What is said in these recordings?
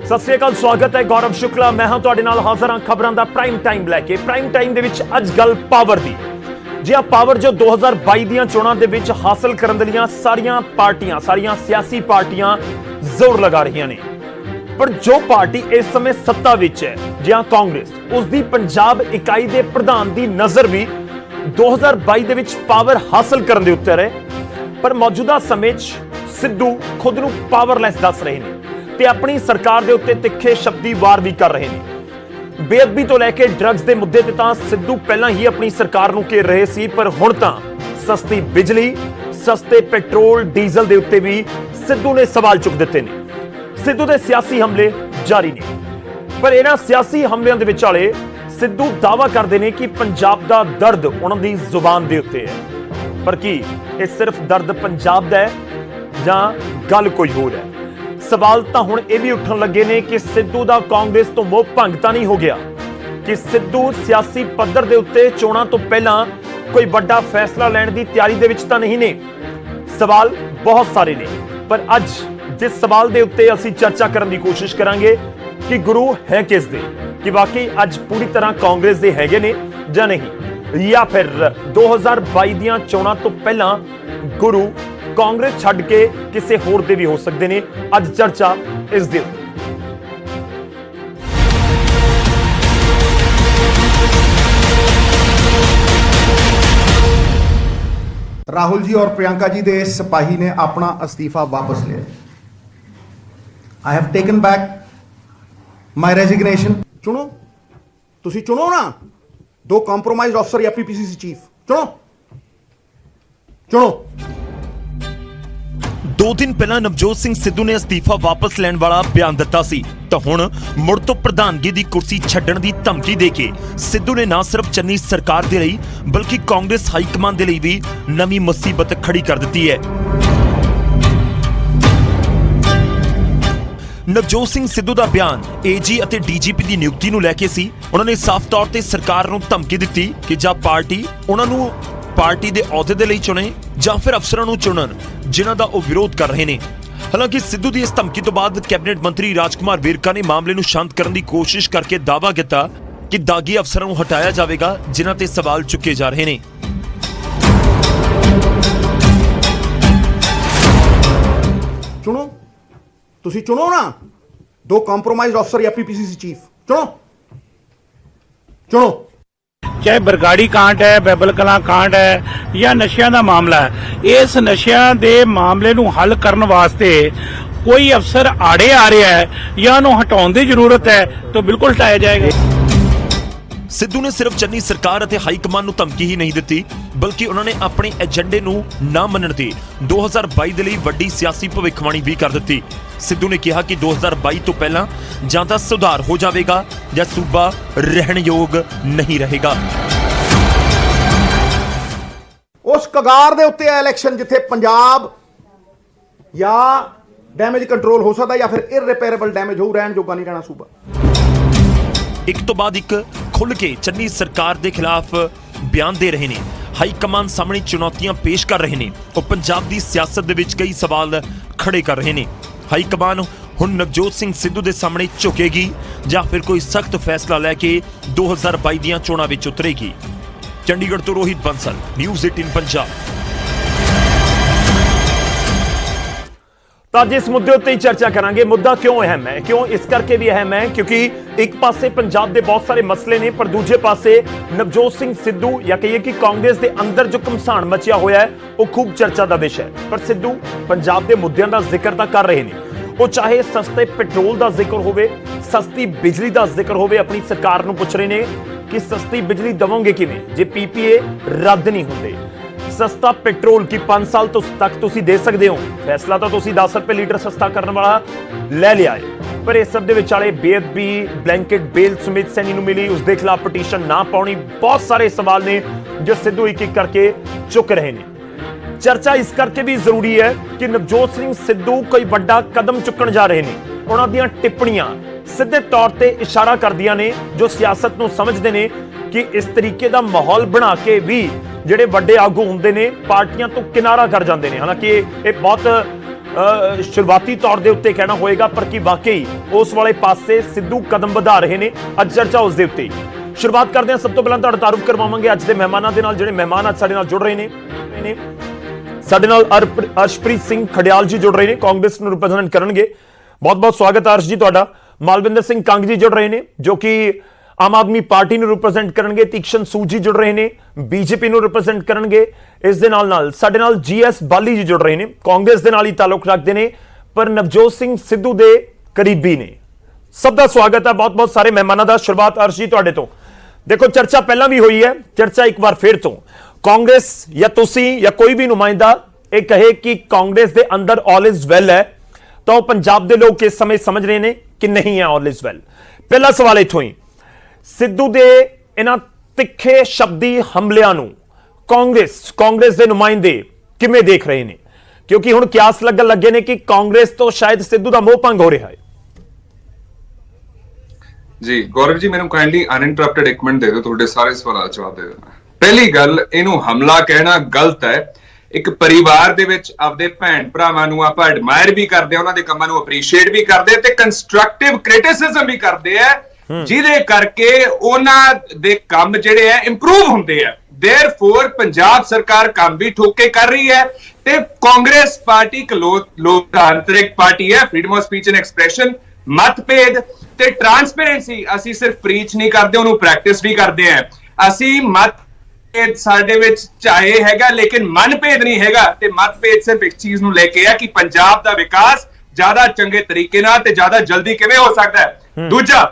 सत श्री अकाल, स्वागत है गौरव शुक्ला। मैं हाँ तुहाडे नाल हाज़र हाँ खबरों का प्राइम टाइम लैके। प्राइम टाइम दे विच अज गल पावर दी। जी हाँ, पावर जो 2022 ਦੀਆਂ ਚੋਣਾਂ ਦੇ ਵਿੱਚ हासिल ਕਰਨ ਦੀਆਂ ਸਾਰੀਆਂ ਪਾਰਟੀਆਂ, ਸਾਰੀਆਂ सियासी पार्टियां जोर लगा रही ने, पर जो पार्टी इस समय सत्ता विच है, जी हाँ कांग्रेस, उसकी पंजाब इकाई के प्रधान की नज़र भी 2022 ਦੇ ਵਿੱਚ पावर हासिल करने के उत्ते रहे। पर मौजूदा समय सिद्धू खुद ਨੂੰ पावरलैस दस रहे हैं ਤੇ अपनी सरकार के उत्ते तिखे शब्दी वार भी कर रहे हैं। बेअदबी तो लैके ड्रग्स के मुद्दे ते तां सिद्धू पहला ही अपनी सरकार नूं घेर रहे सी, पर हुण तां सस्ती बिजली, सस्ते पेट्रोल डीजल के उत्ते भी सिद्धू ने सवाल चुक दिते ने। सिद्धू के सियासी हमले जारी ने, पर इन्हां सियासी हमलियां दे विचाले सिद्धू दावा करते हैं कि पंजाब का दर्द उन्हां दी जुबान के उत्ते है। पर की यह सिर्फ दर्द पंजाब का है जां गल कोई होर है? सवाल तो हुण यह भी उठन लगे ने कि सिद्धू का कांग्रेस तो मोह भंग तां नहीं हो गया, कि सिद्धू सियासी पद्धर के उत्ते चोणां तो पहला कोई बड़ा फैसला लैण की तैयारी दे विच तां नहीं ने। सवाल बहुत सारे ने, पर अज जिस सवाल के उत्ते असीं चर्चा करने की कोशिश करांगे कि गुरु है किस दे, कि वाकई अज पूरी तरह कांग्रेस दे हैगे ने जां नहीं, या फिर 2022 ਦੀਆਂ ਚੋਣਾਂ तो पहला गुरु कांग्रेस छड्ड के किसी होर दे भी हो सकते हैं। अज चर्चा इस दे राहुल जी और प्रियंका जी दे सिपाही ने अपना अस्तीफा वापस लिया। I have taken back my resignation. चुनो, तुसी चुनो ना, दो कॉम्प्रोमाइज ऑफिसर या पीपीसीसी चीफ चुनो चुनो। 2 दिन पहला नवजोत सिंह सिद्धू ने अस्तीफा वापस लैण वाला बयान दिता सी, तो हुण मुड़ तो प्रधानगी की कुर्सी छड्डण की धमकी देके सिद्धू ने ना सिर्फ चन्नी सरकार दे लई बल्कि कांग्रेस हाईकमान दे लई भी नवी मुसीबत खड़ी कर दी है। नवजोत सिंह सिद्धू का बयान एजी और डीजीपी की नियुक्ति नूं लैके सी। उन्होंने साफ तौर पर सरकार नूं धमकी दी कि जां पार्टी उन्होंने पार्टी के अहुदे दे लई चुने जां फिर अफसरां नूं चुनन जिन्हां दा ओह विरोध कर रहे हैं। हालांकि सिद्धू की इस धमकी तो बाद कैबिनेट मंत्री राजकुमार वेरका ने मामले नूं शांत करने की कोशिश करके दावा किया कि दागी अफसरां नूं हटाया जाएगा जिन्हां ते सवाल चुके जा रहे हैं। चुनो, तुसी चुनो ना, दो कॉम्प्रोमाइज ऑफिसर या पीपीसीसी चीफ चुनो चुनो। चाहे बरगाड़ी कांड है, बैबल कलां कांड है या नशियां दा मामला है, इस नशियां दे मामले नूं हल करन वास्ते कोई अफसर आड़े आ रहा है या उन्होंने हटाउण दी जरूरत है तो बिल्कुल हटाया जाएगा। सिद्धू ने सिर्फ चन्नी सरकार और हाईकमान नूं धमकी ही नहीं दी, बल्कि उन्होंने अपने एजेंडे नूं ना मनण ते 2022 दे लई वड्डी सियासी भविष्यवाणी भी कर दी। सिद्धू ने कहा कि 2022 तो पहला जां तां सुधार हो जाएगा या सूबा रहण योग नहीं रहेगा। उस कगार दे उत्ते इलेक्शन जिथे पंजाब या डैमेज कंट्रोल हो सकता या फिर इररिपेयरेबल डैमेज हो, रहण जोगा नहीं रहना सूबा। एक तो बाद एक खुल के चन्नी सरकार के खिलाफ बयान दे रहे हैं, हाईकमान सामने चुनौतियां पेश कर रहे हैं और पंजाब की सियासत दे विच कई सवाल खड़े कर रहे हैं। हाईकमान हुण नवजोत सिंह सिद्धू के सामने झुकेगी या फिर कोई सख्त फैसला लैके 2022 ਦੀਆਂ ਚੋਣਾਂ विच उतरेगी? चंडीगढ़ तो रोहित बंसल, न्यूज़ 18 पंजाब। तो जिस मुद्दे उत्ते ही चर्चा करांगे। मुद्दा क्यों अहम है? क्यों इस करके भी अहम है क्योंकि एक पासे पंजाब के बहुत सारे मसले ने, पर दूजे पासे नवजोत सिंह सिद्धू या कहिए कि कांग्रेस के अंदर जो घमसान मचिया होया है वो खूब चर्चा का विषय है। पर सिद्धू पंजाब के मुद्दों का जिक्र तो कर रहे हैं, वो चाहे सस्ते पेट्रोल का जिक्र होवे, सस्ती बिजली का जिक्र होवे, अपनी सरकार नूं पुछ रहे हैं कि सस्ती बिजली दवोगे किवें जे पीपीए रद्द नहीं होंदे। सस्ता पेट्रोल की 5 साल तक तुसी दे सकते हो, फैसला तो तुसी 10 रुपए लीटर सस्ता करने वाला ले लिया है, पर इस सब दे विचाले बेअदबी ब्लैंकेट बेल सुमित सैनी नूं मिली, उसके खिलाफ पटीशन ना पाउणी, बहुत सारे सवाल ने जो सिद्धू एक एक करके चुक रहे हैं। चर्चा इस करके भी जरूरी है कि नवजोत सिंह सिद्धू कोई बड़ा कदम चुकन जा रहे हैं। उन्हां दीयां टिप्पणियां सीधे तौर पर इशारा करदियां ने जो सियासत नूं समझदे ने कि इस तरीके का माहौल बना के भी ਜਿਹੜੇ ਵੱਡੇ ਆਗੂ ਹੁੰਦੇ ਨੇ ਪਾਰਟੀਆਂ ਤੋਂ ਕਿਨਾਰਾ ਕਰ ਜਾਂਦੇ ਨੇ। ਹਾਲਾਂਕਿ ਇਹ ਬਹੁਤ ਸ਼ੁਰੂਆਤੀ ਤੌਰ ਦੇ ਉੱਤੇ ਕਹਿਣਾ ਹੋਏਗਾ, ਪਰ ਕੀ ਵਾਕਈ ਉਸ ਵਾਲੇ ਪਾਸੇ ਸਿੱਧੂ ਕਦਮ ਵਧਾ ਰਹੇ ਨੇ? ਅੱਜ ਚਰਚਾ ਉਸ ਦੇ ਉੱਤੇ ਹੀ। ਸ਼ੁਰੂਆਤ ਕਰਦੇ ਹਾਂ। ਸਭ ਤੋਂ ਪਹਿਲਾਂ ਤੁਹਾਡਾ ਤਾਰੁਫ ਕਰਵਾਵਾਂਗੇ ਅੱਜ ਦੇ ਮਹਿਮਾਨਾਂ ਦੇ ਨਾਲ, ਜਿਹੜੇ ਮਹਿਮਾਨ ਅੱਜ ਸਾਡੇ ਨਾਲ ਜੁੜ ਰਹੇ ਨੇ। ਸਾਡੇ ਨਾਲ ਅਰਸ਼ਪ੍ਰੀਤ ਸਿੰਘ ਖੜਿਆਲ ਜੀ ਜੁੜ ਰਹੇ ਨੇ, ਕਾਂਗਰਸ ਨੂੰ ਰਿਪਰੈਜ਼ੈਂਟ ਕਰਨਗੇ। ਬਹੁਤ ਬਹੁਤ ਸਵਾਗਤ ਹੈ ਅਰਸ਼ ਜੀ ਤੁਹਾਡਾ। ਮਾਲਵਿੰਦਰ ਸਿੰਘ ਕੰਗ ਜੀ ਜੁੜ ਰਹੇ ਨੇ, ਜੋ ਕਿ ਆਮ ਆਦਮੀ ਪਾਰਟੀ ਨੂੰ ਰਿਪਰੈਜ਼ੈਂਟ ਕਰਨਗੇ। ਤੀਕਸ਼ਣ ਸੂਦ ਜੀ ਜੁੜ ਰਹੇ ਨੇ, ਬੀਜੇਪੀ ਨੂੰ ਰਿਪਰੈਜ਼ੈਂਟ ਕਰਨਗੇ। ਇਸ ਦੇ ਨਾਲ ਸਾਡੇ ਨਾਲ ਜੀਐਸ ਬਾਲੀ ਜੀ ਜੁੜ ਰਹੇ ਨੇ, ਕਾਂਗਰਸ ਦੇ ਨਾਲ ਹੀ ਤਾਲੁਕ ਰੱਖਦੇ ਨੇ, ਪਰ ਨਵਜੋਤ ਸਿੰਘ ਸਿੱਧੂ ਦੇ ਕਰੀਬੀ ਨੇ। ਸਭ ਦਾ ਸਵਾਗਤ ਹੈ, ਬਹੁਤ ਬਹੁਤ ਸਾਰੇ ਮਹਿਮਾਨਾਂ ਦਾ। ਸ਼ੁਰੂਆਤ ਅਰਸ਼ ਜੀ ਤੁਹਾਡੇ ਤੋਂ। ਦੇਖੋ, ਚਰਚਾ ਪਹਿਲਾਂ ਵੀ ਹੋਈ ਹੈ, ਚਰਚਾ ਇੱਕ ਵਾਰ ਫਿਰ ਤੋਂ। ਕਾਂਗਰਸ ਜਾਂ ਤੁਸੀਂ ਜਾਂ ਕੋਈ ਵੀ ਨੁਮਾਇੰਦਾ ਇਹ ਕਹੇ ਕਿ ਕਾਂਗਰਸ ਦੇ ਅੰਦਰ ਆਲ ਇਜ਼ ਵੈਲ ਹੈ, ਤਾਂ ਉਹ ਪੰਜਾਬ ਦੇ ਲੋਕ ਇਸ ਸਮੇਂ ਸਮਝ ਰਹੇ ਨੇ ਕਿ ਨਹੀਂ ਹੈ ਆਲ ਇਜ਼ ਵੈਲ। ਪਹਿਲਾ ਸਵਾਲ ਇੱਥੋਂ ਹੀ, ਸਿੱਧੂ ਦੇ ਇਹਨਾਂ ਤਿੱਖੇ ਸ਼ਬਦੀ ਹਮਲਿਆਂ ਨੂੰ ਕਾਂਗਰਸ ਦੇ ਨੁਮਾਇੰਦੇ ਕਿਵੇਂ ਦੇਖ ਰਹੇ ਨੇ? ਕਿਉਂਕਿ ਹੁਣ ਕਿਆਸ ਲੱਗਣ ਲੱਗੇ ਨੇ ਕਿ ਕਾਂਗਰਸ ਤੋਂ ਸ਼ਾਇਦ ਸਿੱਧੂ ਦਾ ਮੋਹ ਭੰਗ ਹੋ ਰਿਹਾ ਹੈ। ਜੀ ਗੌਰਵ ਜੀ, ਮੈਨੂੰ ਕਾਈਂਡਲੀ ਅਨਇੰਟਰਪਟਡ 1 ਮਿੰਟ ਦੇ ਦਿਓ, ਤੁਹਾਡੇ ਸਾਰੇ ਸਵਾਲਾਂ ਦਾ ਜਵਾਬ ਦੇ ਦੇਣਾ। ਪਹਿਲੀ ਗੱਲ, ਇਹਨੂੰ ਹਮਲਾ ਕਹਿਣਾ ਗਲਤ ਹੈ। ਇੱਕ ਪਰਿਵਾਰ ਦੇ ਵਿੱਚ ਆਪਦੇ ਭੈਣ ਭਰਾਵਾਂ ਨੂੰ ਆਪਾਂ ਐਡਮਾਇਰ ਵੀ ਕਰਦੇ ਆ, ਉਹਨਾਂ ਦੇ ਕੰਮਾਂ ਨੂੰ ਅਪਰੀਸ਼ੀਏਟ ਵੀ ਕਰਦੇ ਤੇ ਕੰਸਟਰਕਟਿਵ ਕ੍ਰਿਟਿਸਿਜ਼ਮ ਵੀ ਕਰਦੇ ਆ, ਜਿਹਦੇ ਕਰਕੇ ਉਹਨਾਂ ਦੇ ਕੰਮ ਜਿਹੜੇ ਆ ਇੰਪਰੂਵ ਹੁੰਦੇ ਆ। ਦੇਅਰਫੋਰ ਪੰਜਾਬ ਸਰਕਾਰ ਕੰਮ ਵੀ ਠੋਕ ਕੇ ਕਰ ਰਹੀ ਹੈ ਤੇ ਕਾਂਗਰਸ ਪਾਰਟੀ ਇੱਕ ਲੋਕਤਾਂਤਰਿਕ ਪਾਰਟੀ ਹੈ। Freedom of speech and expression, ਮਤਭੇਦ ਤੇ ਟ੍ਰਾਂਸਪੇਰੈਂਸੀ ਅਸੀਂ ਸਿਰਫ ਪ੍ਰੀਚ ਨਹੀਂ ਕਰਦੇ, ਉਹਨੂੰ ਪ੍ਰੈਕਟਿਸ ਵੀ ਕਰਦੇ ਆ। ਅਸੀਂ ਮਤਭੇਦ ਸਾਡੇ ਵਿੱਚ ਚਾਹੇ ਹੈਗਾ, ਲੇਕਿਨ ਮਨਭੇਦ ਨਹੀਂ ਹੈਗਾ। ਤੇ ਮਤਭੇਦ ਸਿਰਫ ਇੱਕ ਚੀਜ਼ ਨੂੰ ਲੈ ਕੇ ਆ ਕਿ ਪੰਜਾਬ ਦਾ ਵਿਕਾਸ ਜ਼ਿਆਦਾ ਚੰਗੇ ਤਰੀਕੇ ਨਾਲ ਤੇ ਜ਼ਿਆਦਾ ਜਲਦੀ ਕਿਵੇਂ ਹੋ ਸਕਦਾ ਹੈ। ਦੂਜਾ,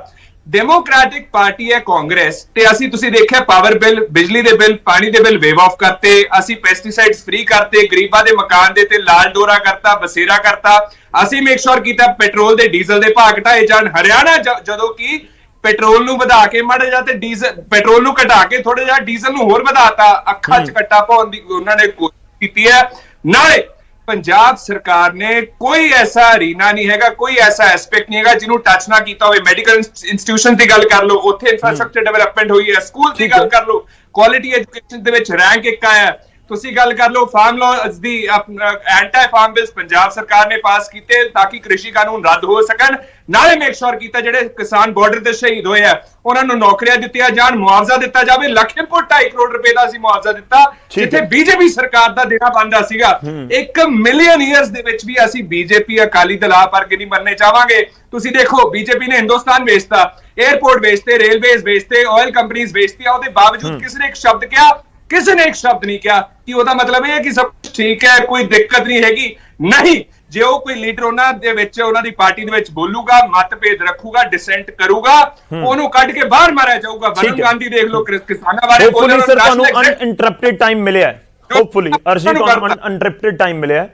ਡੈਮੋਕ੍ਰੈਟਿਕ ਪਾਰਟੀ ਹੈ ਕਾਂਗਰਸ, ਤੇ ਅਸੀਂ ਤੁਸੀਂ ਦੇਖਿਆ ਪਾਵਰ ਬਿੱਲ, ਬਿਜਲੀ ਦੇ ਬਿੱਲ, ਪਾਣੀ ਦੇ ਬਿੱਲ ਵੇਵ ਆਫ ਕਰਤੇ, ਅਸੀਂ ਪੈਸਟੀਸਾਈਡਸ ਫ੍ਰੀ ਕਰਤੇ, ਗਰੀਬਾਂ ਦੇ ਮਕਾਨ ਦੇ ਤੇ ਲਾਲ ਡੋਰਾ ਕਰਤਾ, ਬਸੇਰਾ ਕਰਤਾ। ਅਸੀਂ ਮੇਕ ਸ਼ੋਰ ਕੀਤਾ ਪੈਟਰੋਲ ਦੇ ਡੀਜ਼ਲ ਦੇ ਭਾਅ ਘਟਾਏ ਜਾਣ। ਹਰਿਆਣਾ ਜਦੋਂ ਕਿ ਪੈਟਰੋਲ ਨੂੰ ਵਧਾ ਕੇ ਮਾੜਾ ਜਿਹਾ ਤੇ ਡੀਜ਼ਲ, ਪੈਟਰੋਲ ਨੂੰ ਘਟਾ ਕੇ ਥੋੜਾ ਜਿਹਾ ਡੀਜ਼ਲ ਨੂੰ ਹੋਰ ਵਧਾਤਾ, ਅੱਖਾਂ 'ਚ ਕੱਟਾ ਪਾਉਣ ਦੀ ਉਹਨਾਂ ਨੇ ਕੋਸ਼ਿਸ਼ ਕੀਤੀ ਹੈ। ਨਾਲੇ ਪੰਜਾਬ ਸਰਕਾਰ ਨੇ ਕੋਈ ਐਸਾ ਅਰੀਨਾ ਨਹੀਂ ਹੈਗਾ, ਕੋਈ ਐਸਾ ਐਸਪੈਕਟ ਨਹੀਂ ਹੈਗਾ ਜਿਹਨੂੰ ਟੱਚ ਨਾ ਕੀਤਾ ਹੋਵੇ। ਮੈਡੀਕਲ ਇੰਸਟੀਟਿਊਸ਼ਨ ਦੀ ਗੱਲ ਕਰ ਲਓ, ਉੱਥੇ ਇਨਫਰਾਸਟ੍ਰਕਚਰ ਡਿਵੈਲਪਮੈਂਟ ਹੋਈ ਹੈ। ਸਕੂਲ ਦੀ ਗੱਲ ਕਰ ਲਓ, ਕੁਆਲਿਟੀ ਐਜੂਕੇਸ਼ਨ ਦੇ ਵਿੱਚ ਰੈਂਕ 1 ਆਇਆ। ਤੁਸੀਂ ਗੱਲ ਕਰ ਲਓ ਫਾਰਮ ਲਾਅ ਦੀ, ਐਂਟੀ ਫਾਰਮ ਬਿਲਸ ਪੰਜਾਬ ਸਰਕਾਰ ਨੇ ਪਾਸ ਕੀਤੇ ਤਾਂ ਕਿ ਕ੍ਰਿਸ਼ੀ ਕਾਨੂੰਨ ਰੱਦ ਹੋ ਸਕਣ। ਨਾਲੇ ਮੇਕ ਸ਼ੋਰ ਕੀਤਾ ਜਿਹੜੇ ਕਿਸਾਨ ਬਾਰਡਰ ਤੇ ਸ਼ਹੀਦ ਹੋਏ ਆ ਉਹਨਾਂ ਨੂੰ ਨੌਕਰੀਆਂ ਦਿੱਤੀਆਂ ਜਾਣ, ਮੁਆਵਜ਼ਾ ਦਿੱਤਾ ਜਾਵੇ। ਲਖੀਮਪੁਰ 2.5 ਕਰੋੜ ਰੁਪਏ ਦਾ ਅਸੀਂ ਮੁਆਵਜ਼ਾ ਦਿੱਤਾ, ਜਿੱਥੇ ਬੀਜੇਪੀ ਸਰਕਾਰ ਦਾ ਦੇਣਾ ਬਣਦਾ ਸੀਗਾ। 1 ਮਿਲੀਅਨ ਈਅਰਸ ਦੇ ਵਿੱਚ ਵੀ ਅਸੀਂ ਬੀਜੇਪੀ ਅਕਾਲੀ ਦਲ ਆਪ ਵਰਗੇ ਨਹੀਂ ਬਣਨੇ ਚਾਹਾਂਗੇ। ਤੁਸੀਂ ਦੇਖੋ, ਬੀਜੇਪੀ ਨੇ ਹਿੰਦੁਸਤਾਨ ਵੇਚਤਾ, 에ਅਰਪੋਰਟ ਵੇਚਤੇ, ਰੇਲਵੇਜ਼ ਵੇਚਤੇ, ਆਇਲ ਕੰਪਨੀਆਂ ਵੇਚਤੀਆਂ। ਉਹਦੇ ਬਾਵਜੂਦ ਕਿਸੇ ਨੇ ਇੱਕ ਸ਼ਬਦ ਕਿਹਾ, ਕਿਸੇ ਨੇ ਇੱਕ ਸ਼ਬਦ ਨਹੀਂ ਕਿਹਾ ਕਿ ਉਹਦਾ ਮਤਲਬ ਇਹ ਹੈ ਕਿ ਸਭ ਕੁਝ ਠੀਕ ਹੈ, ਕੋਈ ਦਿੱਕਤ ਨਹੀਂ ਹੈਗੀ। ਨਹੀਂ, ਜੇ ਉਹ ਕੋਈ ਲੀਡਰ ਉਹਨਾਂ ਦੇ ਵਿੱਚ, ਉਹਨਾਂ ਦੀ ਪਾਰਟੀ ਦੇ ਵਿੱਚ ਬੋਲੂਗਾ, ਮਤਭੇਦ ਰੱਖੂਗਾ, ਡਿਸੈਂਟ ਕਰੂਗਾ, ਉਹਨੂੰ ਕੱਢ ਕੇ ਬਾਹਰ ਮਾਰਿਆ ਜਾਊਗਾ। ਵਰੁਣ ਗਾਂਧੀ ਦੇਖ ਲਓ, ਕਿਸਾਨਾਂ ਬਾਰੇ ਬੋਲ ਰਹੇ। ਸਰ, ਤੁਹਾਨੂੰ ਅਨਇੰਟਰਪਟਡ ਟਾਈਮ ਮਿਲਿਆ ਹੈ, ਹੋਪਫੁਲੀ ਅਰਜੀ ਤੁਹਾਨੂੰ ਅਨਇੰਟਰਪਟਡ ਟਾਈਮ ਮਿਲਿਆ ਹੈ,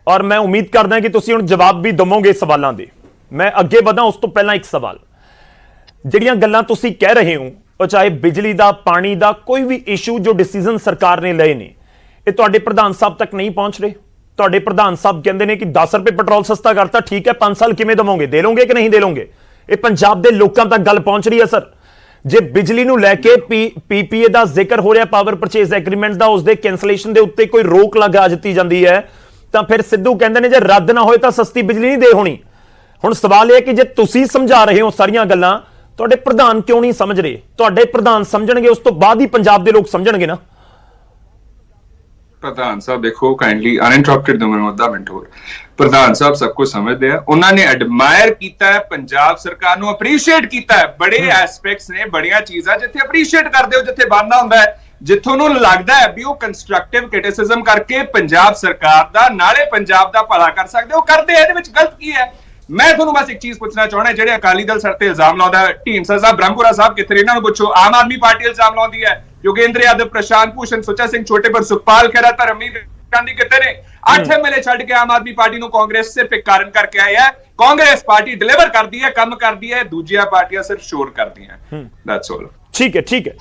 ਔਰ ਮੈਂ ਉਮੀਦ ਕਰਦਾ ਕਿ ਤੁਸੀਂ ਹੁਣ ਜਵਾਬ ਵੀ ਦਵੋਗੇ ਸਵਾਲਾਂ ਦੇ। ਮੈਂ ਅੱਗੇ ਵਧਾਂ ਉਸ ਤੋਂ ਪਹਿਲਾਂ ਇੱਕ ਸਵਾਲ, ਜਿਹੜੀਆਂ ਗੱਲਾਂ ਤੁਸੀਂ ਕਹਿ ਰਹੇ ਹੋ, ਉਹ ਚਾਹੇ ਬਿਜਲੀ ਦਾ, ਪਾਣੀ ਦਾ, ਕੋਈ ਵੀ ਇਸ਼ੂ ਜੋ ਡਿਸੀਜਨ ਸਰਕਾਰ ਨੇ ਲਏ ਨੇ, ਇਹ ਤੁਹਾਡੇ ਪ੍ਰਧਾਨ ਸਾਹਿਬ ਤੱਕ ਨਹੀਂ ਪਹੁੰਚ ਰਹੇ। ਤੁਹਾਡੇ ਪ੍ਰਧਾਨ ਸਾਹਿਬ ਕਹਿੰਦੇ ਨੇ ਕਿ 10 ਰੁਪਏ ਪੈਟਰੋਲ ਸਸਤਾ ਕਰਤਾ, ਠੀਕ ਹੈ, 5 ਸਾਲ ਕਿਵੇਂ ਦੇਵੋਗੇ, ਦੇ ਲਓਗੇ ਕਿ ਨਹੀਂ ਦੇ ਲਓਗੇ? ਇਹ ਪੰਜਾਬ ਦੇ ਲੋਕਾਂ ਤੱਕ ਗੱਲ ਪਹੁੰਚ ਰਹੀ ਹੈ ਸਰ। ਜੇ ਬਿਜਲੀ ਨੂੰ ਲੈ ਕੇ ਪੀਪੀਏ ਦਾ ਜ਼ਿਕਰ ਹੋ ਰਿਹਾ, ਪਾਵਰ ਪਰਚੇਜ਼ ਐਗਰੀਮੈਂਟ ਦਾ, ਉਸਦੇ ਕੈਂਸਲੇਸ਼ਨ ਦੇ ਉੱਤੇ ਕੋਈ ਰੋਕ ਲਗਾ ਦਿੱਤੀ ਜਾਂਦੀ ਹੈ, ਤਾਂ ਫਿਰ ਸਿੱਧੂ ਕਹਿੰਦੇ ਨੇ ਜੇ ਰੱਦ ਨਾ ਹੋਏ ਤਾਂ ਸਸਤੀ ਬਿਜਲੀ ਨਹੀਂ ਦੇ ਹੋਣੀ। ਹੁਣ ਸਵਾਲ ਇਹ ਹੈ ਕਿ ਜੇ ਤੁਸੀਂ ਸਮਝਾ ਰਹੇ ਹੋ ਸਾਰੀਆਂ ਗੱਲਾਂ, ਤੁਹਾਡੇ ਪ੍ਰਧਾਨ ਕਿਉਂ ਨਹੀਂ ਸਮਝ ਰਹੇ? ਤੁਹਾਡੇ ਪ੍ਰਧਾਨ ਸਮਝਣਗੇ, ਉਸ ਤੋਂ ਬਾਅਦ ਹੀ ਪੰਜਾਬ ਦੇ ਲੋਕ ਸਮਝਣਗੇ ਨਾ। ਪ੍ਰਧਾਨ ਸਾਹਿਬ ਦੇਖੋ, ਕਾਈਂਡਲੀ ਅਨਇੰਟਰਪਟਡ ਦੋ ਮੈਨੂੰ ਅੱਧਾ ਮਿੰਟ ਹੋਰ। ਪ੍ਰਧਾਨ ਸਾਹਿਬ ਸਭ ਕੁਝ ਸਮਝਦੇ ਆ, ਉਹਨਾਂ ਨੇ ਐਡਮਾਇਰ ਕੀਤਾ ਹੈ ਪੰਜਾਬ ਸਰਕਾਰ ਨੂੰ, ਅਪਰੀਸ਼ੀਏਟ ਕੀਤਾ ਹੈ। ਬੜੇ ਐਸਪੈਕਟਸ ਨੇ, ਬੜੀਆਂ ਚੀਜ਼ਾਂ ਜਿੱਥੇ ਅਪਰੀਸ਼ੀਏਟ ਕਰਦੇ ਹੋ, ਜਿੱਥੇ ਬਣਦਾ ਹੁੰਦਾ ਹੈ, ਜਿੱਥੋਂ ਨੂੰ ਲੱਗਦਾ ਹੈ ਵੀ ਉਹ ਕੰਸਟਰਕਟਿਵ ਕ੍ਰਿਟਿਸਿਜ਼ਮ ਕਰਕੇ ਪੰਜਾਬ ਸਰਕਾਰ ਦਾ, ਨਾਲੇ ਪੰਜਾਬ ਦਾ ਭਲਾ ਕਰ ਸਕਦੇ, ਉਹ ਕਰਦੇ। ਇਹਦੇ ਵਿੱਚ ਗਲਤ ਕੀ ਹੈ? ਮੈਂ ਤੁਹਾਨੂੰ ਬਸ ਇੱਕ ਚੀਜ਼ ਪੁੱਛਣਾ ਚਾਹੁੰਦਾ, ਜਿਹੜੇ ਅਕਾਲੀ ਦਲ ਸਰ ਤੇ ਇਲਜ਼ਾਮ ਲਾਉਂਦਾ, ਢੀਂਡਸਾ ਸਾਹਿਬ, ਬ੍ਰਹਮਪੁਰਾ ਸਾਹਿਬ ਕਿੱਥੇ, ਇਹਨਾਂ ਨੂੰ ਪੁੱਛੋ। ਆਮ ਆਦਮੀ ਪਾਰਟੀ ਇਲਜ਼ਾਮ ਲਾਉਂਦੀ ਹੈ, योगेंद्र यादव, प्रशांत भूषण, सुचा सिंह छोटे पर, सुखपाल खैरा, धर्मवीर गांधी कितने ने 8 एमएलए छड़ के आम आदमी पार्टी ਨੂੰ ਕਾਂਗਰਸ ਸਿਰਫ ਇੱਕ ਕਾਰਨ ਕਰਕੇ ਆਏ ਹੈ। ਕਾਂਗਰਸ ਪਾਰਟੀ ਡਿਲੀਵਰ ਕਰਦੀ ਹੈ, ਕੰਮ ਕਰਦੀ ਹੈ, ਦੂਜੀਆਂ ਪਾਰਟੀਆਂ ਸਿਰਫ ਸ਼ੋਰ ਕਰਦੀਆਂ। That's all. ਠੀਕ ਹੈ।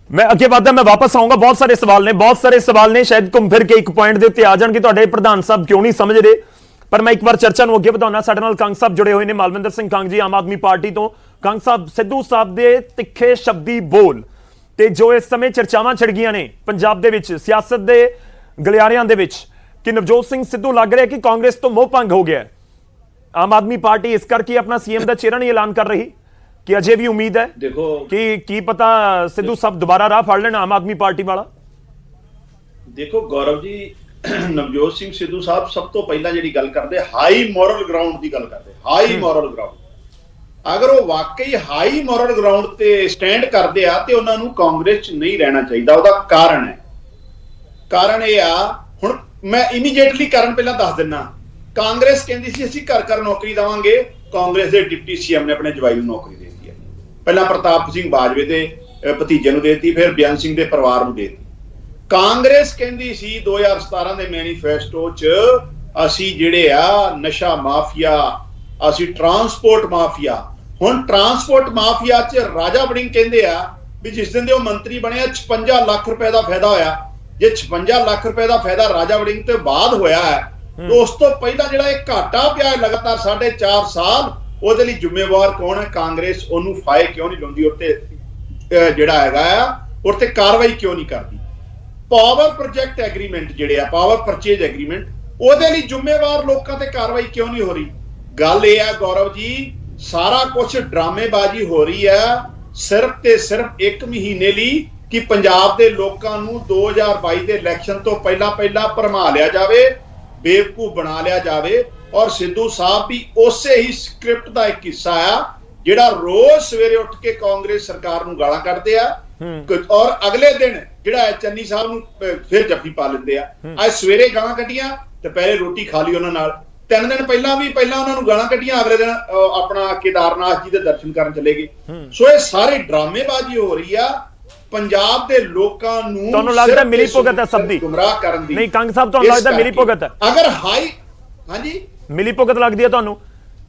मैं ਅੱਗੇ ਵਧਦਾ, मैं वापस ਆਉਂਗਾ। बहुत सारे सवाल ने शायद घूम फिर के एक पॉइंट ਦੇ ਉੱਤੇ ਆ ਜਾਣਗੇ, ਤੁਹਾਡੇ ਪ੍ਰਧਾਨ ਸਾਹਿਬ ਕਿਉਂ ਨਹੀਂ ਸਮਝ ਰਹੇ। ਪਰ ਮੈਂ ਇੱਕ ਵਾਰ ਚਰਚਾ ਨੂੰ ਅੱਗੇ ਵਧਾਉਣਾ। ਸਾਡੇ ਨਾਲ ਕੰਗ ਸਾਹਿਬ ਜੁੜੇ ਹੋਏ ਨੇ, ਮਾਲਵਿੰਦਰ ਸਿੰਘ ਕੰਗ ਜੀ, ਆਮ ਆਦਮੀ ਪਾਰਟੀ ਤੋਂ। ਕੰਗ ਸਾਹਿਬ, ਸਿੱਧੂ ਸਾਹਿਬ ਦੇ ਤਿੱਖੇ ਸ਼ਬਦੀ ਬੋਲ ਤੇ ਜੋ ਇਸ ਸਮੇਂ ਚਰਚਾਵਾਂ ਛਿੜ ਗਈਆਂ ਨੇ ਪੰਜਾਬ ਦੇ ਵਿੱਚ, ਸਿਆਸਤ ਦੇ ਗਲਿਆਰਿਆਂ ਦੇ ਵਿੱਚ, ਕਿ ਨਵਜੋਤ ਸਿੰਘ ਸਿੱਧੂ ਲੱਗ ਰਿਹਾ ਕਿ ਕਾਂਗਰਸ ਤੋਂ ਮੋਹ ਭੰਗ ਹੋ ਗਿਆ ਹੈ। ਆਮ ਆਦਮੀ ਪਾਰਟੀ ਇਸ ਕਰਕੇ ਆਪਣਾ ਸੀਐਮ ਦਾ ਚਿਹਰਾ ਨਹੀਂ ਐਲਾਨ ਕਰ ਰਹੀ ਕਿ ਅਜੇ ਵੀ ਉਮੀਦ ਹੈ ਦੇਖੋ ਕਿ ਕੀ ਪਤਾ ਸਿੱਧੂ ਸਾਹਿਬ ਦੁਬਾਰਾ ਰਾਹ ਫੜ ਲੈਣ ਆਮ ਆਦਮੀ ਪਾਰਟੀ ਵਾਲਾ। ਦੇਖੋ ਗੌਰਵ ਜੀ, ਨਵਜੋਤ ਸਿੰਘ ਸਿੱਧੂ ਸਾਹਿਬ ਸਭ ਤੋਂ ਪਹਿਲਾਂ ਜਿਹੜੀ ਗੱਲ ਕਰਦੇ ਹਾਈ ਮੋਰਲ ਗਰਾਊਂਡ ਦੀ ਗੱਲ ਕਰਦੇ, ਹਾਈ ਮੋਰਲ ਗਰਾਊਂਡ। ਅਗਰ ਉਹ ਵਾਕਈ ਹਾਈ ਮੋਰਲ ਗਰਾਊਂਡ ਤੇ ਸਟੈਂਡ ਕਰਦੇ ਆ ਤੇ ਉਹਨਾਂ ਨੂੰ ਕਾਂਗਰਸ 'ਚ ਨਹੀਂ ਰਹਿਣਾ ਚਾਹੀਦਾ। ਉਹਦਾ ਕਾਰਨ ਹੈ, ਕਾਰਨ ਇਹ ਆ, ਹੁਣ ਮੈਂ ਇਮੀਡੀਏਟਲੀ ਕਾਰਨ ਪਹਿਲਾਂ ਦੱਸ ਦਿੰਨਾ। ਕਾਂਗਰਸ ਕਹਿੰਦੀ ਸੀ ਅਸੀਂ ਘਰ ਘਰ ਨੌਕਰੀ ਦੇਵਾਂਗੇ, ਕਾਂਗਰਸ ਦੇ ਡਿਪਟੀ ਸੀਐਮ ਨੇ ਆਪਣੇ ਜਵਾਈ ਨੂੰ ਨੌਕਰੀ ਦੇ ਦਿੱਤੀ ਹੈ। ਪਹਿਲਾਂ ਪ੍ਰਤਾਪ ਸਿੰਘ ਬਾਜਵੇ ਦੇ ਭਤੀਜੇ ਨੂੰ ਦੇ ਦਿੱਤੀ, ਫਿਰ ਬਿਆਨ ਸਿੰਘ ਦੇ ਪਰਿਵਾਰ ਨੂੰ ਦੇ ਦਿੱਤੀ। ਕਾਂਗਰਸ ਕਹਿੰਦੀ ਸੀ 2017 ਦੇ ਮੈਨੀਫੈਸਟੋ 'ਚ ਅਸੀਂ ਜਿਹੜੇ ਆ ਨਸ਼ਾ ਮਾਫੀਆ, ਅਸੀਂ ਟਰਾਂਸਪੋਰਟ ਮਾਫੀਆ। ਹੁਣ ਟਰਾਂਸਪੋਰਟ ਮਾਫੀਆ 'ਚ ਰਾਜਾ ਵੜਿੰਗ ਕਹਿੰਦੇ ਆ ਵੀ ਜਿਸ ਦਿਨ ਦੇ ਉਹ ਮੰਤਰੀ ਬਣੇ 56 ਲੱਖ ਰੁਪਏ ਦਾ ਫਾਇਦਾ ਹੋਇਆ। ਜੇ 56 ਲੱਖ ਰੁਪਏ ਦਾ ਫਾਇਦਾ ਰਾਜਾ ਵੜਿੰਗ ਤੋਂ ਬਾਅਦ ਹੋਇਆ ਹੈ, ਉਸ ਤੋਂ ਪਹਿਲਾਂ ਜਿਹੜਾ ਇਹ ਘਾਟਾ ਪਿਆ ਲਗਾਤਾਰ 4.5 ਸਾਲ, ਉਹਦੇ ਲਈ ਜ਼ਿੰਮੇਵਾਰ ਕੌਣ ਹੈ? ਕਾਂਗਰਸ ਉਹਨੂੰ ਫਾਇ ਕਿਉਂ ਨਹੀਂ ਲਾਉਂਦੀ? ਉੱਤੇ ਜਿਹੜਾ ਹੈਗਾ ਆ ਉੱਤੇ ਕਾਰਵਾਈ ਕਿਉਂ ਨਹੀਂ ਕਰਦੀ? ਪਾਵਰ ਪ੍ਰੋਜੈਕਟ ਐਗਰੀਮੈਂਟ ਜਿਹੜੇ ਆ, ਪਾਵਰ ਪਰਚੇਜ ਐਗਰੀਮੈਂਟ, ਉਹਦੇ ਲਈ ਜ਼ਿੰਮੇਵਾਰ ਲੋਕਾਂ ਤੇ ਕਾਰਵਾਈ ਕਿਉਂ ਨਹੀਂ ਹੋ ਰਹੀ? ਗੱਲ ਇਹ ਹੈ ਗੌਰਵ ਜੀ, ਸਾਰਾ ਕੁਝ ਡਰਾਮੇਬਾਜ਼ੀ ਹੋ ਰਹੀ ਹੈ ਸਿਰਫ ਤੇ ਸਿਰਫ 1 ਮਹੀਨੇ ਲਈ ਕਿ ਪੰਜਾਬ ਦੇ ਲੋਕਾਂ ਨੂੰ 2022 ਦੇ ਇਲੈਕਸ਼ਨ ਤੋਂ ਪਹਿਲਾਂ ਭਰਮਾ ਲਿਆ ਜਾਵੇ, ਬੇਵਕੂਫ ਬਣਾ ਲਿਆ ਜਾਵੇ। ਔਰ ਸਿੱਧੂ ਸਾਹਿਬ ਵੀ ਉਸੇ ਹੀ ਸਕ੍ਰਿਪਟ ਦਾ ਇੱਕ ਹਿੱਸਾ ਆ ਜਿਹੜਾ ਰੋਜ਼ ਸਵੇਰੇ ਉੱਠ ਕੇ ਕਾਂਗਰਸ ਸਰਕਾਰ ਨੂੰ ਗਾਲਾਂ ਕੱਢਦੇ ਆ ਔਰ ਅਗਲੇ ਦਿਨ ਜਿਹੜਾ ਚੰਨੀ ਸਾਹਿਬ ਨੂੰ ਫਿਰ ਜੱਫੀ ਪਾ ਲੈਂਦੇ ਆ। ਅੱਜ ਸਵੇਰੇ ਗਾਲਾਂ ਕੱਢੀਆਂ ਤੇ ਪਹਿਲੇ ਰੋਟੀ ਖਾ ਲਈ ਉਹਨਾਂ ਨਾਲ, 3 ਦਿਨ ਪਹਿਲਾਂ ਉਹਨਾਂ ਨੂੰ ਗਾਲਾਂ ਕੱਢੀਆਂ, ਅਗਲੇ ਦਿਨ ਆਪਣਾ ਕੇਦਾਰਨਾਥ ਜੀ ਦੇ ਦਰਸ਼ਨ ਕਰਨ ਚਲੇ ਗਏ। ਸੋ ਇਹ ਸਾਰੇ ਡਰਾਮੇਬਾਜ਼ੀ ਹੋ ਰਹੀ ਆ ਪੰਜਾਬ ਦੇ ਲੋਕਾਂ ਨੂੰ। ਤੁਹਾਨੂੰ ਲੱਗਦਾ ਮਿਲੀ ਭੁਗਤ ਹੈ ਸਭ ਦੀ ਗੁੰਮਰਾਹ ਕਰਨ ਦੀ? ਨਹੀਂ ਕੰਗ ਸਾਹਿਬ, ਤੁਹਾਨੂੰ ਲੱਗਦਾ ਮਿਲੀ ਭੁਗਤ ਹੈ? ਅਗਰ ਹਾਂਜੀ ਮਿਲੀ ਭੁਗਤ ਲੱਗਦੀ ਹੈ ਤੁਹਾਨੂੰ